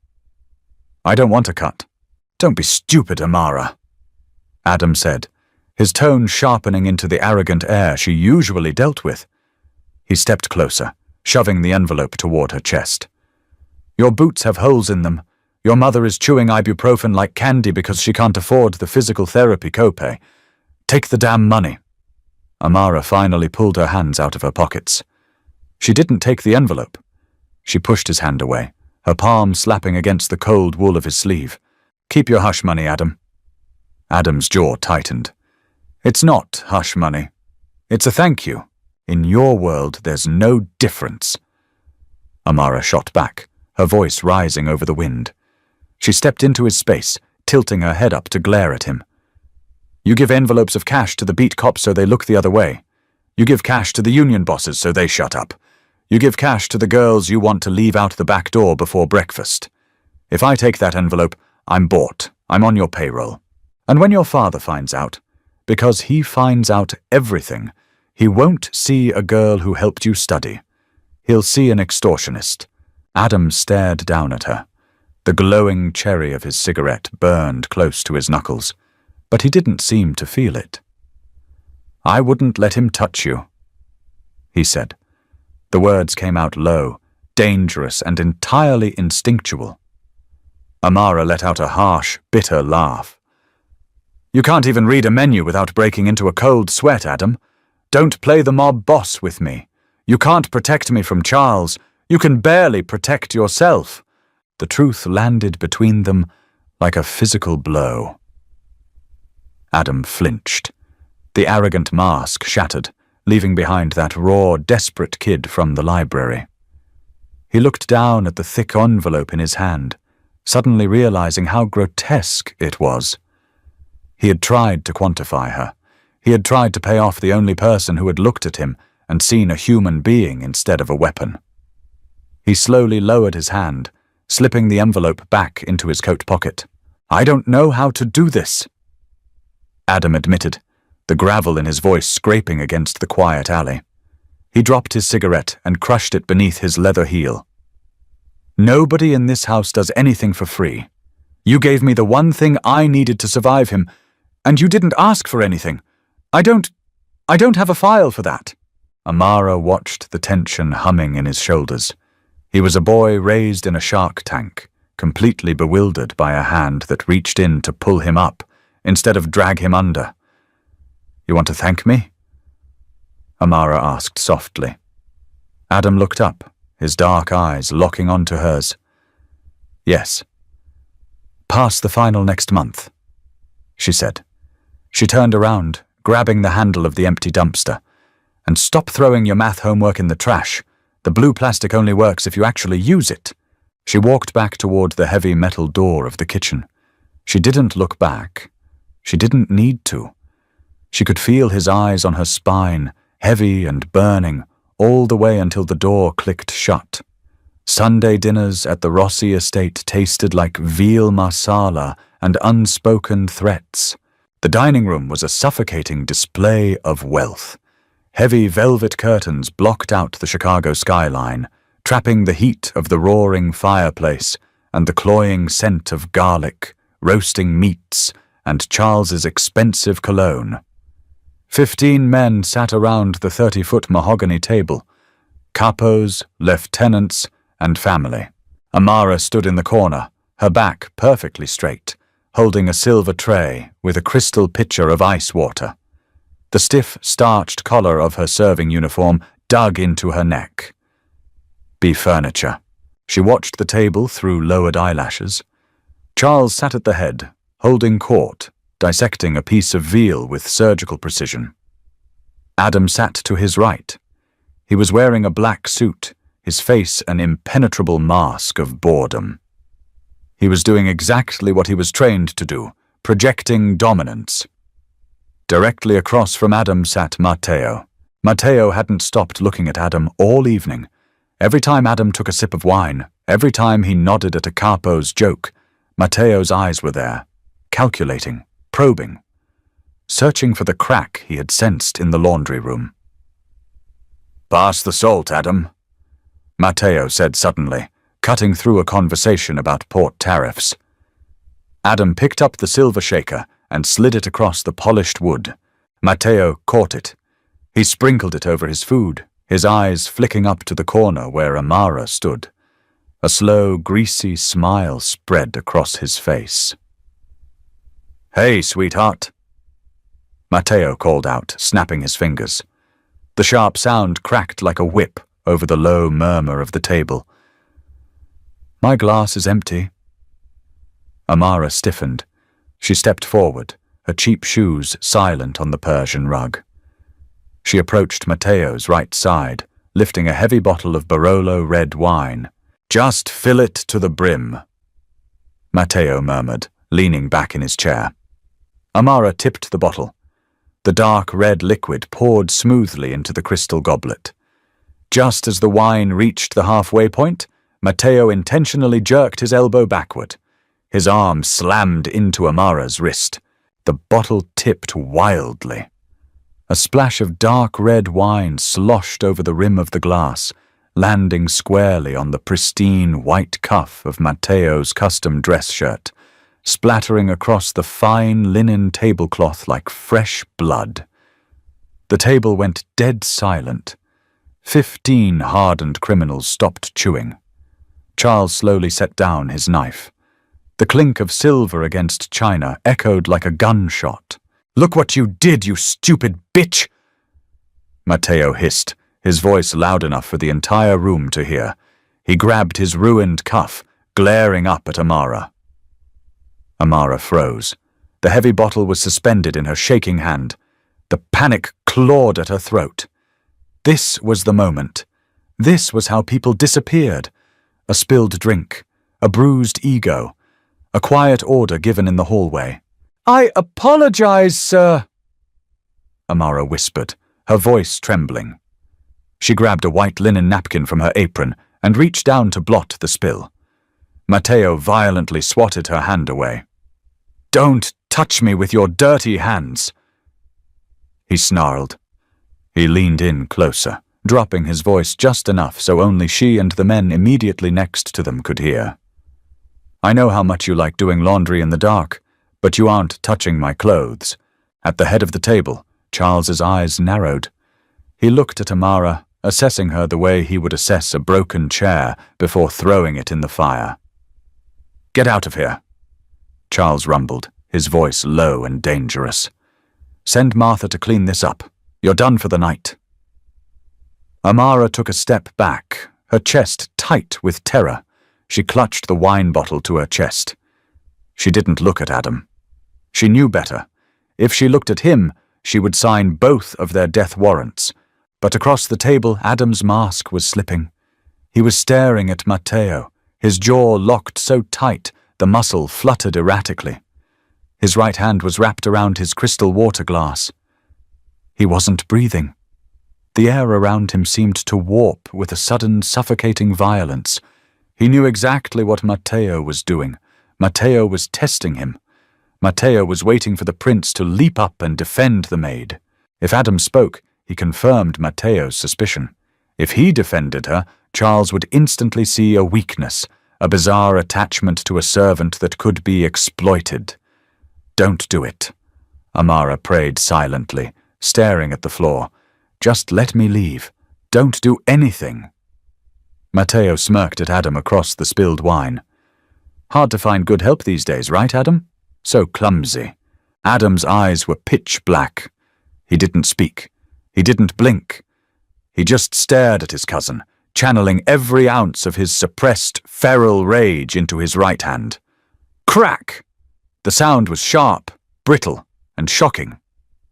"I don't want a cut." "Don't be stupid, Amara," Adam said, his tone sharpening into the arrogant air she usually dealt with. He stepped closer, shoving the envelope toward her chest. "Your boots have holes in them. Your mother is chewing ibuprofen like candy because she can't afford the physical therapy copay. Take the damn money." Amara finally pulled her hands out of her pockets. She didn't take the envelope. She pushed his hand away, her palm slapping against the cold wool of his sleeve. "Keep your hush money, Adam." Adam's jaw tightened. "It's not hush money. It's a thank you. In your world, there's no difference." Amara shot back, her voice rising over the wind. She stepped into his space, tilting her head up to glare at him. "You give envelopes of cash to the beat cops so they look the other way. You give cash to the union bosses so they shut up. You give cash to the girls you want to leave out the back door before breakfast. If I take that envelope, I'm bought. I'm on your payroll. And when your father finds out, because he finds out everything, he won't see a girl who helped you study. He'll see an extortionist." Adam stared down at her. The glowing cherry of his cigarette burned close to his knuckles, but he didn't seem to feel it. "I wouldn't let him touch you," he said. The words came out low, dangerous and entirely instinctual. Amara let out a harsh, bitter laugh. "You can't even read a menu without breaking into a cold sweat, Adam. Don't play the mob boss with me. You can't protect me from Charles. You can barely protect yourself." The truth landed between them like a physical blow. Adam flinched. The arrogant mask shattered, leaving behind that raw, desperate kid from the library. He looked down at the thick envelope in his hand, suddenly realizing how grotesque it was. He had tried to quantify her. He had tried to pay off the only person who had looked at him and seen a human being instead of a weapon. He slowly lowered his hand, slipping the envelope back into his coat pocket. "I don't know how to do this," Adam admitted, the gravel in his voice scraping against the quiet alley. He dropped his cigarette and crushed it beneath his leather heel. "Nobody in this house does anything for free. You gave me the one thing I needed to survive him, and you didn't ask for anything. I don't have a file for that." Amara watched the tension humming in his shoulders. He was a boy raised in a shark tank, completely bewildered by a hand that reached in to pull him up instead of drag him under. "You want to thank me?" Amara asked softly. Adam looked up, his dark eyes locking onto hers. "Yes. Pass the final next month," she said. She turned around, grabbing the handle of the empty dumpster. "And stop throwing your math homework in the trash. The blue plastic only works if you actually use it." She walked back toward the heavy metal door of the kitchen. She didn't look back. She didn't need to. She could feel his eyes on her spine, heavy and burning, all the way until the door clicked shut. Sunday dinners at the Rossi estate tasted like veal marsala and unspoken threats. The dining room was a suffocating display of wealth. Heavy velvet curtains blocked out the Chicago skyline, trapping the heat of the roaring fireplace and the cloying scent of garlic, roasting meats, and Charles's expensive cologne. 15 men sat around the 30-foot mahogany table, capos, lieutenants, and family. Amara stood in the corner, her back perfectly straight, holding a silver tray with a crystal pitcher of ice water. The stiff, starched collar of her serving uniform dug into her neck. Beef furniture. She watched the table through lowered eyelashes. Charles sat at the head, holding court, dissecting a piece of veal with surgical precision. Adam sat to his right. He was wearing a black suit, his face an impenetrable mask of boredom. He was doing exactly what he was trained to do, projecting dominance. Directly across from Adam sat Matteo. Matteo hadn't stopped looking at Adam all evening. Every time Adam took a sip of wine, every time he nodded at a capo's joke, Matteo's eyes were there, calculating, probing, searching for the crack he had sensed in the laundry room. "Pass the salt, Adam," Matteo said suddenly, cutting through a conversation about port tariffs. Adam picked up the silver shaker and slid it across the polished wood. Matteo caught it. He sprinkled it over his food, his eyes flicking up to the corner where Amara stood. A slow, greasy smile spread across his face. "Hey, sweetheart," Matteo called out, snapping his fingers. The sharp sound cracked like a whip over the low murmur of the table. "My glass is empty." Amara stiffened. She stepped forward, her cheap shoes silent on the Persian rug. She approached Matteo's right side, lifting a heavy bottle of Barolo red wine. "Just fill it to the brim," Matteo murmured, leaning back in his chair. Amara tipped the bottle. The dark red liquid poured smoothly into the crystal goblet. Just as the wine reached the halfway point, Matteo intentionally jerked his elbow backward. His arm slammed into Amara's wrist. The bottle tipped wildly. A splash of dark red wine sloshed over the rim of the glass, landing squarely on the pristine white cuff of Matteo's custom dress shirt, splattering across the fine linen tablecloth like fresh blood. The table went dead silent. 15 hardened criminals stopped chewing. Charles slowly set down his knife. The clink of silver against china echoed like a gunshot. "Look what you did, you stupid bitch!" Matteo hissed, his voice loud enough for the entire room to hear. He grabbed his ruined cuff, glaring up at Amara. Amara froze. The heavy bottle was suspended in her shaking hand. The panic clawed at her throat. This was the moment. This was how people disappeared. A spilled drink, a bruised ego, a quiet order given in the hallway. "I apologize, sir," Amara whispered, her voice trembling. She grabbed a white linen napkin from her apron and reached down to blot the spill. Matteo violently swatted her hand away. "Don't touch me with your dirty hands," he snarled. He leaned in closer, dropping his voice just enough so only she and the men immediately next to them could hear. "I know how much you like doing laundry in the dark, but you aren't touching my clothes." At the head of the table, Charles's eyes narrowed. He looked at Amara, assessing her the way he would assess a broken chair before throwing it in the fire. "Get out of here," Charles rumbled, his voice low and dangerous. "Send Martha to clean this up. You're done for the night." Amara took a step back, her chest tight with terror. She clutched the wine bottle to her chest. She didn't look at Adam. She knew better. If she looked at him, she would sign both of their death warrants. But across the table, Adam's mask was slipping. He was staring at Matteo, his jaw locked so tight the muscle fluttered erratically. His right hand was wrapped around his crystal water glass. He wasn't breathing. The air around him seemed to warp with a sudden suffocating violence. He knew exactly what Matteo was doing. Matteo was testing him. Matteo was waiting for the prince to leap up and defend the maid. If Adam spoke, he confirmed Matteo's suspicion. If he defended her, Charles would instantly see a weakness, a bizarre attachment to a servant that could be exploited. "Don't do it," Amara prayed silently, staring at the floor. "Just let me leave. Don't do anything." Matteo smirked at Adam across the spilled wine. "Hard to find good help these days, right, Adam? So clumsy." Adam's eyes were pitch black. He didn't speak. He didn't blink. He just stared at his cousin, channeling every ounce of his suppressed, feral rage into his right hand. Crack! The sound was sharp, brittle, and shocking.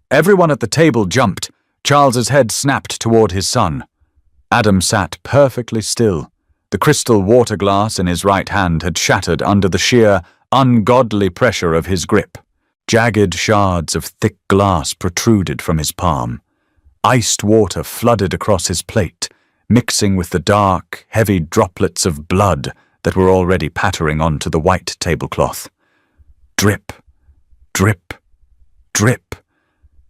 Everyone at the table jumped. Charles's head snapped toward his son. Adam sat perfectly still. The crystal water glass in his right hand had shattered under the sheer, ungodly pressure of his grip. Jagged shards of thick glass protruded from his palm. Iced water flooded across his plate, mixing with the dark, heavy droplets of blood that were already pattering onto the white tablecloth. Drip, drip, drip.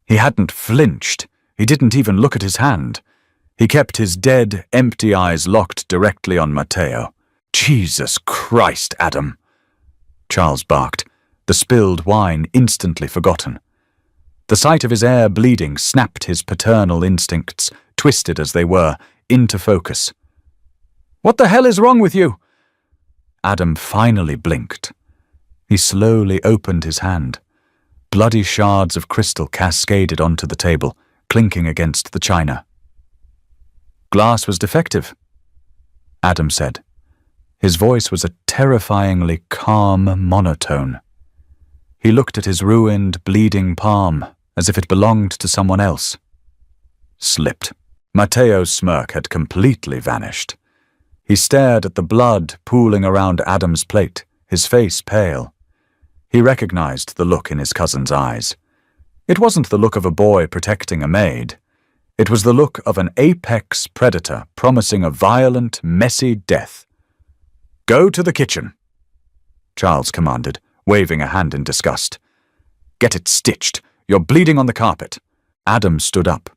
He hadn't flinched. He didn't even look at his hand. He kept his dead, empty eyes locked directly on Matteo. "Jesus Christ, Adam!" Charles barked, the spilled wine instantly forgotten. The sight of his heir bleeding snapped his paternal instincts, twisted as they were, into focus. "What the hell is wrong with you?" Adam finally blinked. He slowly opened his hand. Bloody shards of crystal cascaded onto the table, clinking against the china. "Glass was defective," Adam said. His voice was a terrifyingly calm monotone. He looked at his ruined, bleeding palm, as if it belonged to someone else. Slipped. Matteo's smirk had completely vanished. He stared at the blood pooling around Adam's plate, his face pale. He recognized the look in his cousin's eyes. It wasn't the look of a boy protecting a maid. It was the look of an apex predator promising a violent, messy death. "Go to the kitchen," Charles commanded, waving a hand in disgust. "Get it stitched. You're bleeding on the carpet." Adam stood up.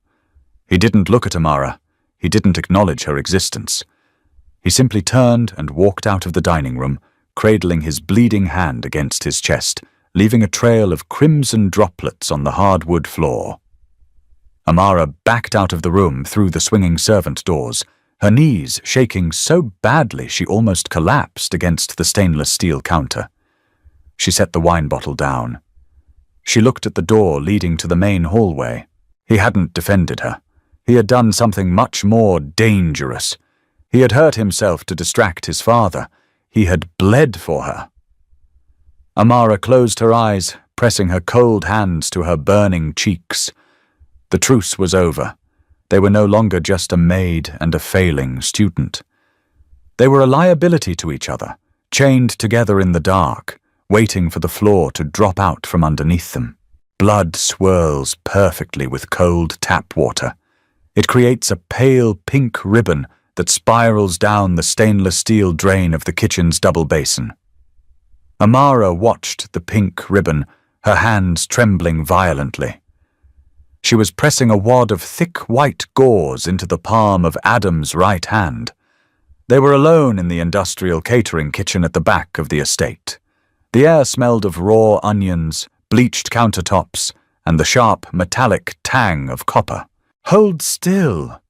He didn't look at Amara. He didn't acknowledge her existence. He simply turned and walked out of the dining room, cradling his bleeding hand against his chest, leaving a trail of crimson droplets on the hardwood floor. Amara backed out of the room through the swinging servant doors, her knees shaking so badly she almost collapsed against the stainless steel counter. She set the wine bottle down. She looked at the door leading to the main hallway. He hadn't defended her. He had done something much more dangerous. He had hurt himself to distract his father. He had bled for her. Amara closed her eyes, pressing her cold hands to her burning cheeks. The truce was over. They were no longer just a maid and a failing student. They were a liability to each other, chained together in the dark, waiting for the floor to drop out from underneath them. Blood swirls perfectly with cold tap water. It creates a pale pink ribbon that spirals down the stainless steel drain of the kitchen's double basin. Amara watched the pink ribbon, her hands trembling violently. She was pressing a wad of thick white gauze into the palm of Adam's right hand. They were alone in the industrial catering kitchen at the back of the estate. The air smelled of raw onions, bleached countertops, and the sharp, metallic tang of copper. "Hold still,"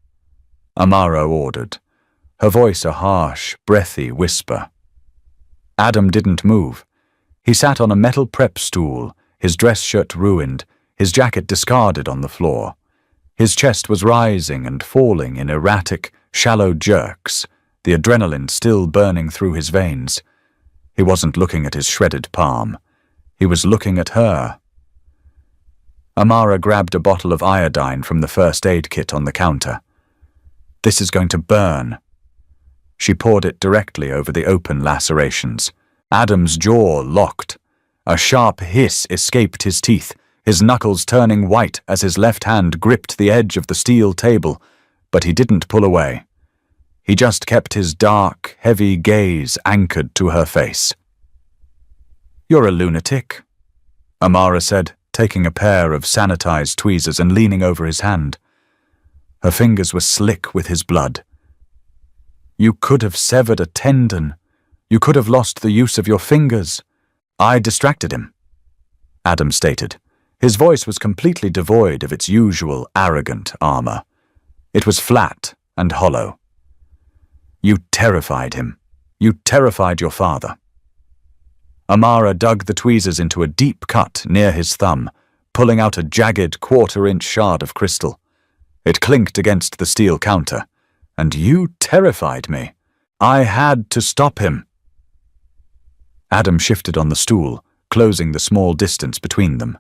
Amara ordered, her voice a harsh, breathy whisper. Adam didn't move. He sat on a metal prep stool, his dress shirt ruined, his jacket discarded on the floor. His chest was rising and falling in erratic, shallow jerks, the adrenaline still burning through his veins. He wasn't looking at his shredded palm. He was looking at her. Amara grabbed a bottle of iodine from the first aid kit on the counter. "This is going to burn." She poured it directly over the open lacerations. Adam's jaw locked. A sharp hiss escaped his teeth, his knuckles turning white as his left hand gripped the edge of the steel table, but he didn't pull away. He just kept his dark, heavy gaze anchored to her face. "You're a lunatic," Amara said, taking a pair of sanitized tweezers and leaning over his hand. Her fingers were slick with his blood. "You could have severed a tendon. You could have lost the use of your fingers. I distracted him, Adam stated. His voice was completely devoid of its usual arrogant armor. It was flat and hollow. You terrified him. You terrified your father. Amara dug the tweezers into a deep cut near his thumb, pulling out a jagged quarter-inch shard of crystal. It clinked against the steel counter. And you terrified me. I had to stop him. Adam shifted on the stool, closing the small distance between them.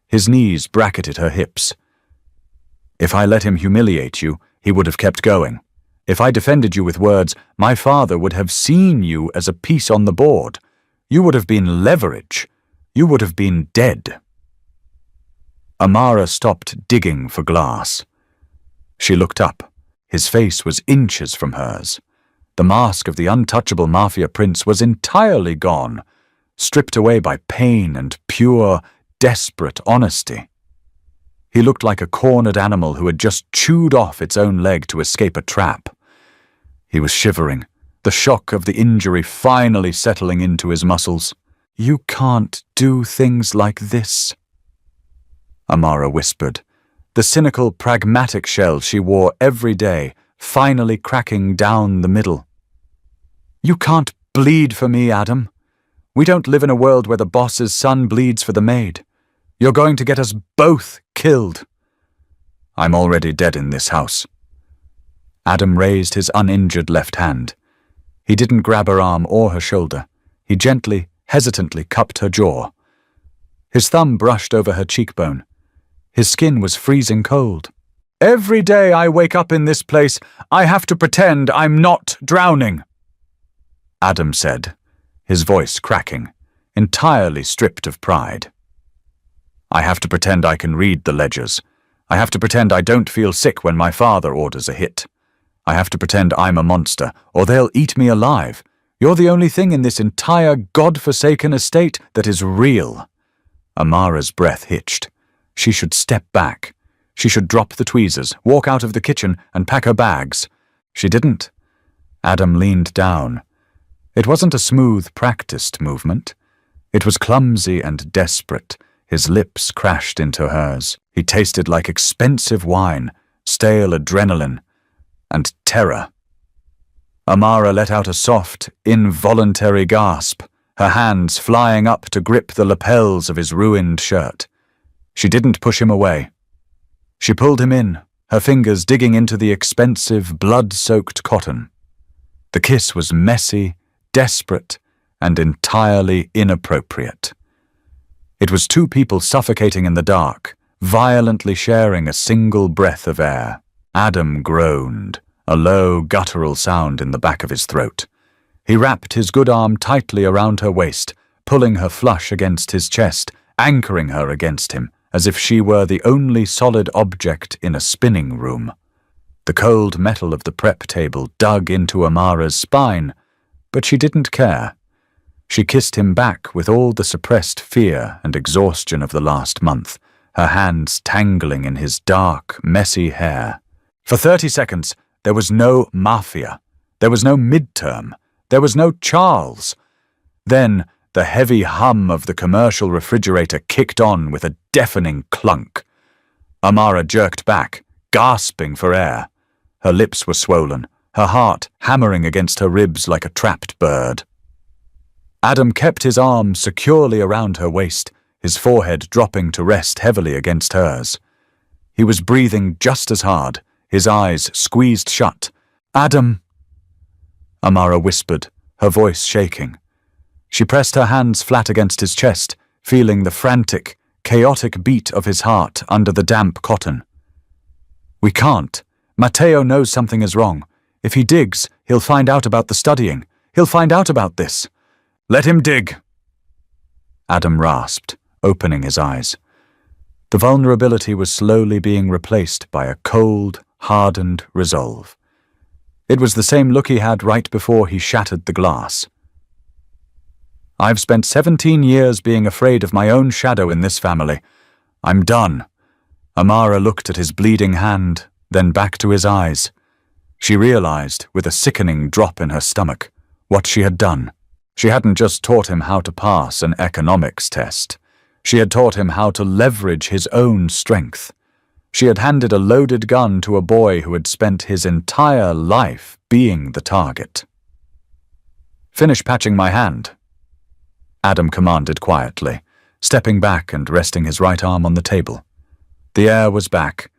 His knees bracketed her hips. If I let him humiliate you, he would have kept going. If I defended you with words, my father would have seen you as a piece on the board. You would have been leverage. You would have been dead. Amara stopped digging for glass. She looked up. His face was inches from hers. The mask of the untouchable Mafia prince was entirely gone, stripped away by pain and pure, desperate honesty. He looked like a cornered animal who had just chewed off its own leg to escape a trap. He was shivering, the shock of the injury finally settling into his muscles. You can't do things like this, Amara whispered, the cynical, pragmatic shell she wore every day finally cracking down the middle. You can't bleed for me, Adam. We don't live in a world where the boss's son bleeds for the maid. You're going to get us both killed. I'm already dead in this house. Adam raised his uninjured left hand. He didn't grab her arm or her shoulder. He gently, hesitantly cupped her jaw. His thumb brushed over her cheekbone. His skin was freezing cold. Every day I wake up in this place, I have to pretend I'm not drowning, Adam said, his voice cracking, entirely stripped of pride. I have to pretend I can read the ledgers. I have to pretend I don't feel sick when my father orders a hit. I have to pretend I'm a monster, or they'll eat me alive. You're the only thing in this entire God-forsaken estate that is real. Amara's breath hitched. She should step back. She should drop the tweezers, walk out of the kitchen, and pack her bags. She didn't. Adam leaned down. It wasn't a smooth, practiced movement. It was clumsy and desperate. His lips crashed into hers. He tasted like expensive wine, stale adrenaline, and terror. Amara let out a soft, involuntary gasp, her hands flying up to grip the lapels of his ruined shirt. She didn't push him away. She pulled him in, her fingers digging into the expensive, blood-soaked cotton. The kiss was messy, desperate, and entirely inappropriate. It was two people suffocating in the dark, violently sharing a single breath of air. Adam groaned, a low, guttural sound in the back of his throat. He wrapped his good arm tightly around her waist, pulling her flush against his chest, anchoring her against him, as if she were the only solid object in a spinning room. The cold metal of the prep table dug into Amara's spine, but she didn't care. She kissed him back with all the suppressed fear and exhaustion of the last month, her hands tangling in his dark, messy hair. For 30 seconds, there was no Mafia. There was no midterm. There was no Charles. Then, the heavy hum of the commercial refrigerator kicked on with a deafening clunk. Amara jerked back, gasping for air. Her lips were swollen, her heart hammering against her ribs like a trapped bird. Adam kept his arms securely around her waist, his forehead dropping to rest heavily against hers. He was breathing just as hard, his eyes squeezed shut. Adam, Amara whispered, her voice shaking. She pressed her hands flat against his chest, feeling the frantic, chaotic beat of his heart under the damp cotton. We can't. Matteo knows something is wrong. If he digs, he'll find out about the studying. He'll find out about this. Let him dig, Adam rasped, opening his eyes. The vulnerability was slowly being replaced by a cold, hardened resolve. It was the same look he had right before he shattered the glass. I've spent 17 years being afraid of my own shadow in this family. I'm done. Amara looked at his bleeding hand, then back to his eyes. She realized, with a sickening drop in her stomach, what she had done. She hadn't just taught him how to pass an economics test. She had taught him how to leverage his own strength. She had handed a loaded gun to a boy who had spent his entire life being the target. "Finish patching my hand," Adam commanded quietly, stepping back and resting his right arm on the table. The air was back,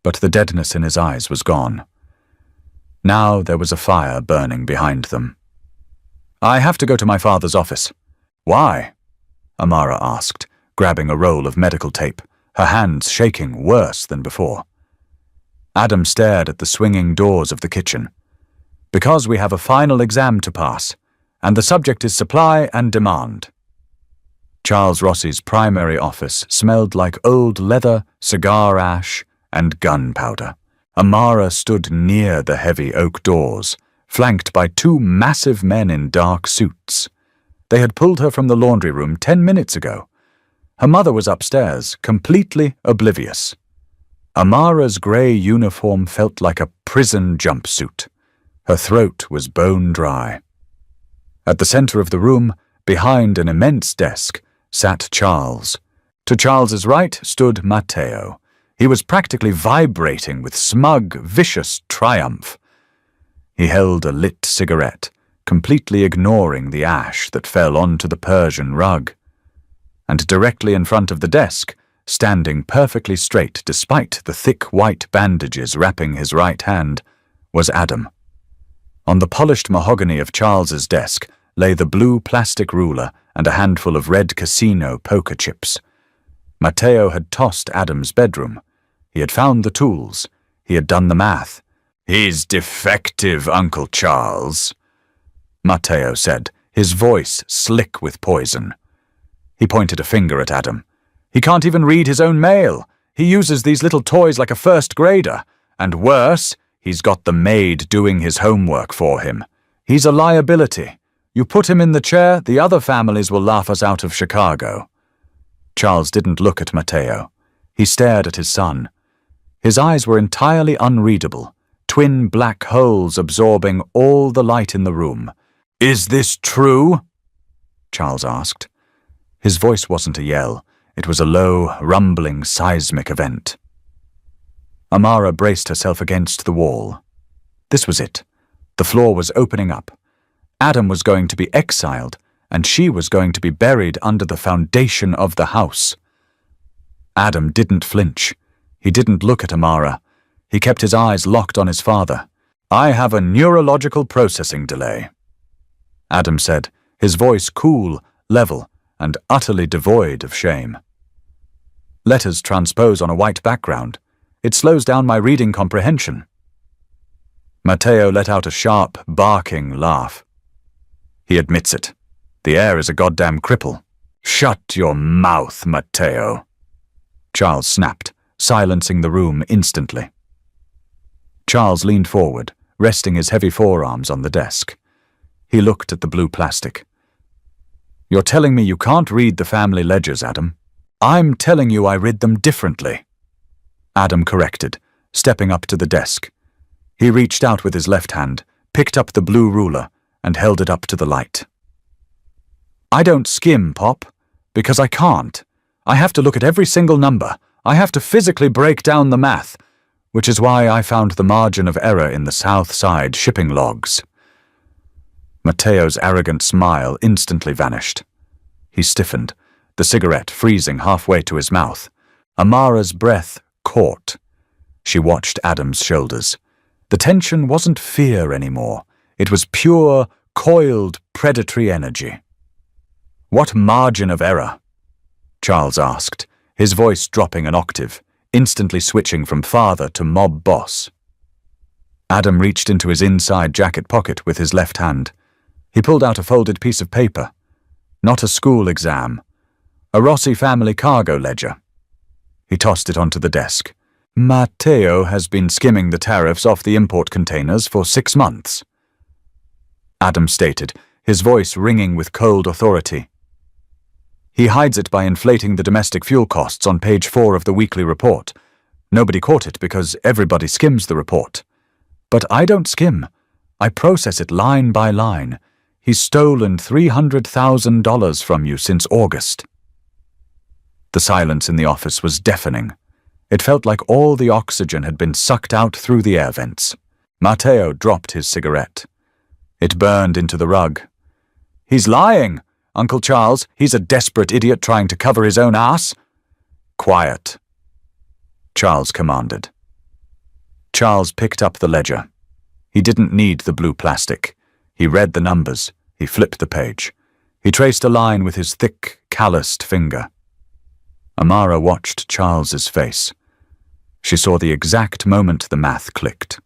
but the deadness in his eyes was gone. Now there was a fire burning behind them. "I have to go to my father's office." "Why?" Amara asked, grabbing a roll of medical tape, her hands shaking worse than before. Adam stared at the swinging doors of the kitchen. "Because we have a final exam to pass, and the subject is supply and demand." Charles Rossi's primary office smelled like old leather, cigar ash, and gunpowder. Amara stood near the heavy oak doors, flanked by two massive men in dark suits. They had pulled her from the laundry room 10 minutes ago. Her mother was upstairs, completely oblivious. Amara's grey uniform felt like a prison jumpsuit. Her throat was bone dry. At the center of the room, behind an immense desk, sat Charles. To Charles's right stood Matteo. He was practically vibrating with smug, vicious triumph. He held a lit cigarette, completely ignoring the ash that fell onto the Persian rug. And directly in front of the desk, standing perfectly straight despite the thick white bandages wrapping his right hand, was Adam. On the polished mahogany of Charles's desk lay the blue plastic ruler and a handful of red casino poker chips. Matteo had tossed Adam's bedroom. He had found the tools. He had done the math. "He's defective, Uncle Charles," Matteo said, his voice slick with poison. He pointed a finger at Adam. "He can't even read his own mail. He uses these little toys like a first grader. And worse, he's got the maid doing his homework for him. He's a liability. You put him in the chair, the other families will laugh us out of Chicago." Charles didn't look at Matteo. He stared at his son. His eyes were entirely unreadable, twin black holes absorbing all the light in the room. "Is this true?" Charles asked. His voice wasn't a yell. It was a low, rumbling, seismic event. Amara braced herself against the wall. This was it. The floor was opening up. Adam was going to be exiled, and she was going to be buried under the foundation of the house. Adam didn't flinch. He didn't look at Amara. He kept his eyes locked on his father. "I have a neurological processing delay," Adam said, his voice cool, level, and utterly devoid of shame. "Letters transpose on a white background. It slows down my reading comprehension." Matteo let out a sharp, barking laugh. "He admits it. The heir is a goddamn cripple." "Shut your mouth, Matteo," Charles snapped, silencing the room instantly. Charles leaned forward, resting his heavy forearms on the desk. He looked at the blue plastic. "You're telling me you can't read the family ledgers, Adam?" "I'm telling you I read them differently," Adam corrected, stepping up to the desk. He reached out with his left hand, picked up the blue ruler, and held it up to the light. "I don't skim, Pop, because I can't. I have to look at every single number. I have to physically break down the math, which is why I found the margin of error in the South Side shipping logs." Matteo's arrogant smile instantly vanished. He stiffened, the cigarette freezing halfway to his mouth. Amara's breath caught. She watched Adam's shoulders. The tension wasn't fear anymore. It was pure, coiled, predatory energy. "What margin of error?" Charles asked, his voice dropping an octave, instantly switching from father to mob boss. Adam reached into his inside jacket pocket with his left hand. He pulled out a folded piece of paper. Not a school exam. A Rossi family cargo ledger. He tossed it onto the desk. "Matteo has been skimming the tariffs off the import containers for 6 months. Adam stated, his voice ringing with cold authority. "He hides it by inflating the domestic fuel costs on page 4 of the weekly report. Nobody caught it because everybody skims the report. But I don't skim. I process it line by line. He's stolen $300,000 from you since August." The silence in the office was deafening. It felt like all the oxygen had been sucked out through the air vents. Matteo dropped his cigarette. It burned into the rug. "He's lying, Uncle Charles. He's a desperate idiot trying to cover his own ass." "Quiet," Charles commanded. Charles picked up the ledger. He didn't need the blue plastic. He read the numbers. He flipped the page. He traced a line with his thick, calloused finger. Amara watched Charles's face. She saw the exact moment the math clicked.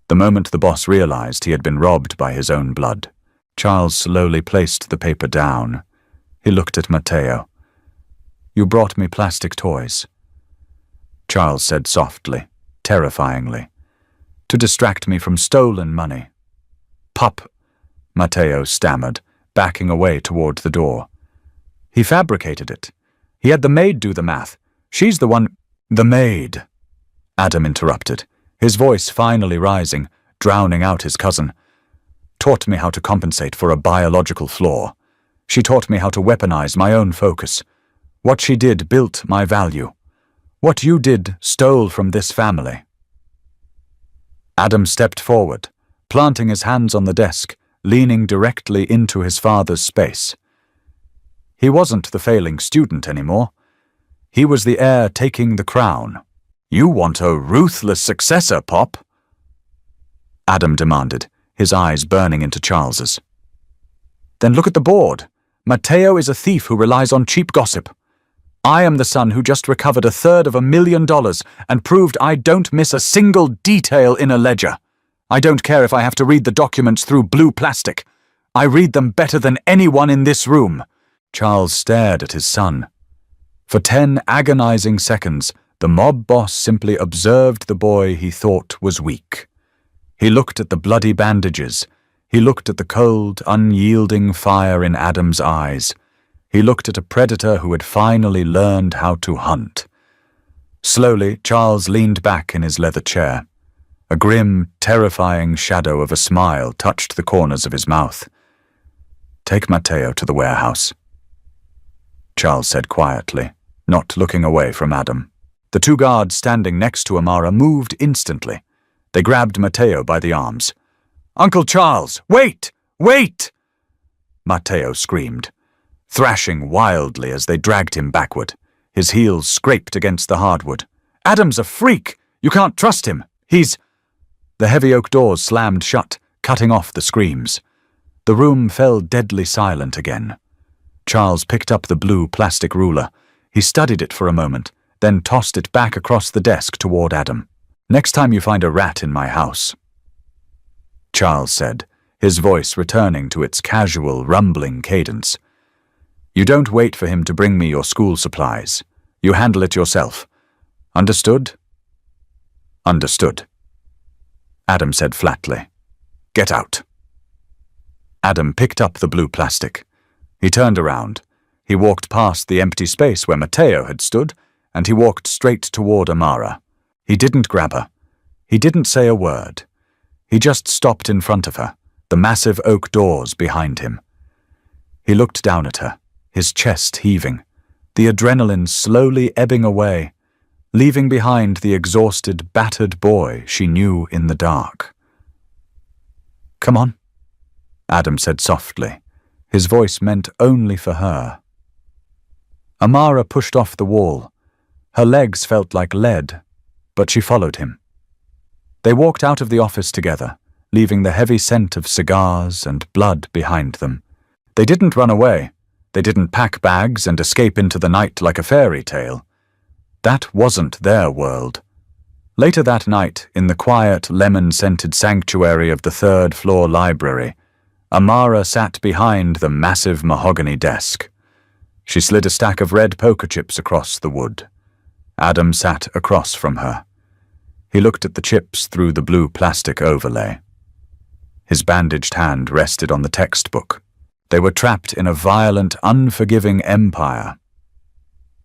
The moment the boss realized he had been robbed by his own blood. Charles slowly placed the paper down. He looked at Matteo. "You brought me plastic toys," Charles said softly, terrifyingly, "to distract me from stolen money." "Pup," Matteo stammered, backing away toward the door. "He fabricated it. He had the maid do the math. She's the one—" "The maid," Adam interrupted, his voice finally rising, drowning out his cousin, "taught me how to compensate for a biological flaw. She taught me how to weaponize my own focus. What she did built my value. What you did stole from this family." Adam stepped forward, planting his hands on the desk, leaning directly into his father's space. He wasn't the failing student anymore. He was the heir taking the crown. "You want a ruthless successor, Pop?" Adam demanded, his eyes burning into Charles's. "Then look at the board. Matteo is a thief who relies on cheap gossip. I am the son who just recovered $350,000 and proved I don't miss a single detail in a ledger. I don't care if I have to read the documents through blue plastic. I read them better than anyone in this room." Charles stared at his son. For 10 agonizing seconds, the mob boss simply observed the boy he thought was weak. He looked at the bloody bandages. He looked at the cold, unyielding fire in Adam's eyes. He looked at a predator who had finally learned how to hunt. Slowly, Charles leaned back in his leather chair. A grim, terrifying shadow of a smile touched the corners of his mouth. "Take Matteo to the warehouse," Charles said quietly, not looking away from Adam. The 2 guards standing next to Amara moved instantly. They grabbed Matteo by the arms. "Uncle Charles, wait! Wait!" Matteo screamed, thrashing wildly as they dragged him backward. His heels scraped against the hardwood. "Adam's a freak! You can't trust him! He's—" The heavy oak doors slammed shut, cutting off the screams. The room fell deadly silent again. Charles picked up the blue plastic ruler. He studied it for a moment, then tossed it back across the desk toward Adam. "Next time you find a rat in my house," Charles said, his voice returning to its casual, rumbling cadence, "you don't wait for him to bring me your school supplies. You handle it yourself. Understood?" "Understood," Adam said flatly. "Get out." Adam picked up the blue plastic. He turned around. He walked past the empty space where Matteo had stood, and he walked straight toward Amara. He didn't grab her. He didn't say a word. He just stopped in front of her, the massive oak doors behind him. He looked down at her, his chest heaving, the adrenaline slowly ebbing away, leaving behind the exhausted, battered boy she knew in the dark. "Come on," Adam said softly. His voice meant only for her. Amara pushed off the wall. Her legs felt like lead, but she followed him. They walked out of the office together, leaving the heavy scent of cigars and blood behind them. They didn't run away. They didn't pack bags and escape into the night like a fairy tale. That wasn't their world. Later that night, in the quiet, lemon-scented sanctuary of the third-floor library, Amara sat behind the massive mahogany desk. She slid a stack of red poker chips across the wood. Adam sat across from her. He looked at the chips through the blue plastic overlay. His bandaged hand rested on the textbook. They were trapped in a violent, unforgiving empire.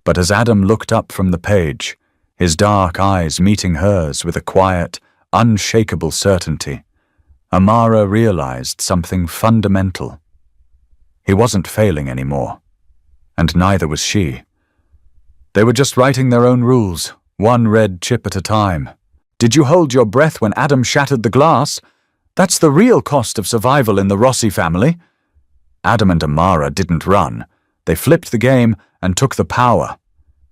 But as Adam looked up from the page, his dark eyes meeting hers with a quiet, unshakable certainty, Amara realized something fundamental. He wasn't failing anymore. And neither was she. They were just writing their own rules, one red chip at a time. Did you hold your breath when Adam shattered the glass? That's the real cost of survival in the Rossi family. Adam and Amara didn't run. They flipped the game and took the power.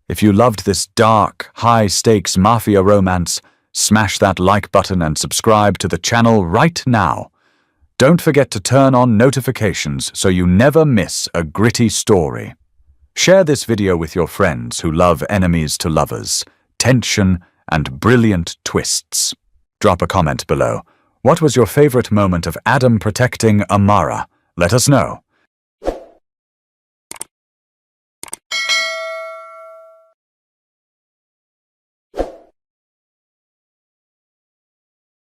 If you loved this dark, high-stakes mafia romance, smash that like button and subscribe to the channel right now. Don't forget to turn on notifications so you never miss a gritty story. Share this video with your friends who love enemies to lovers, tension, and brilliant twists. Drop a comment below. What was your favorite moment of Adam protecting Amara? Let us know.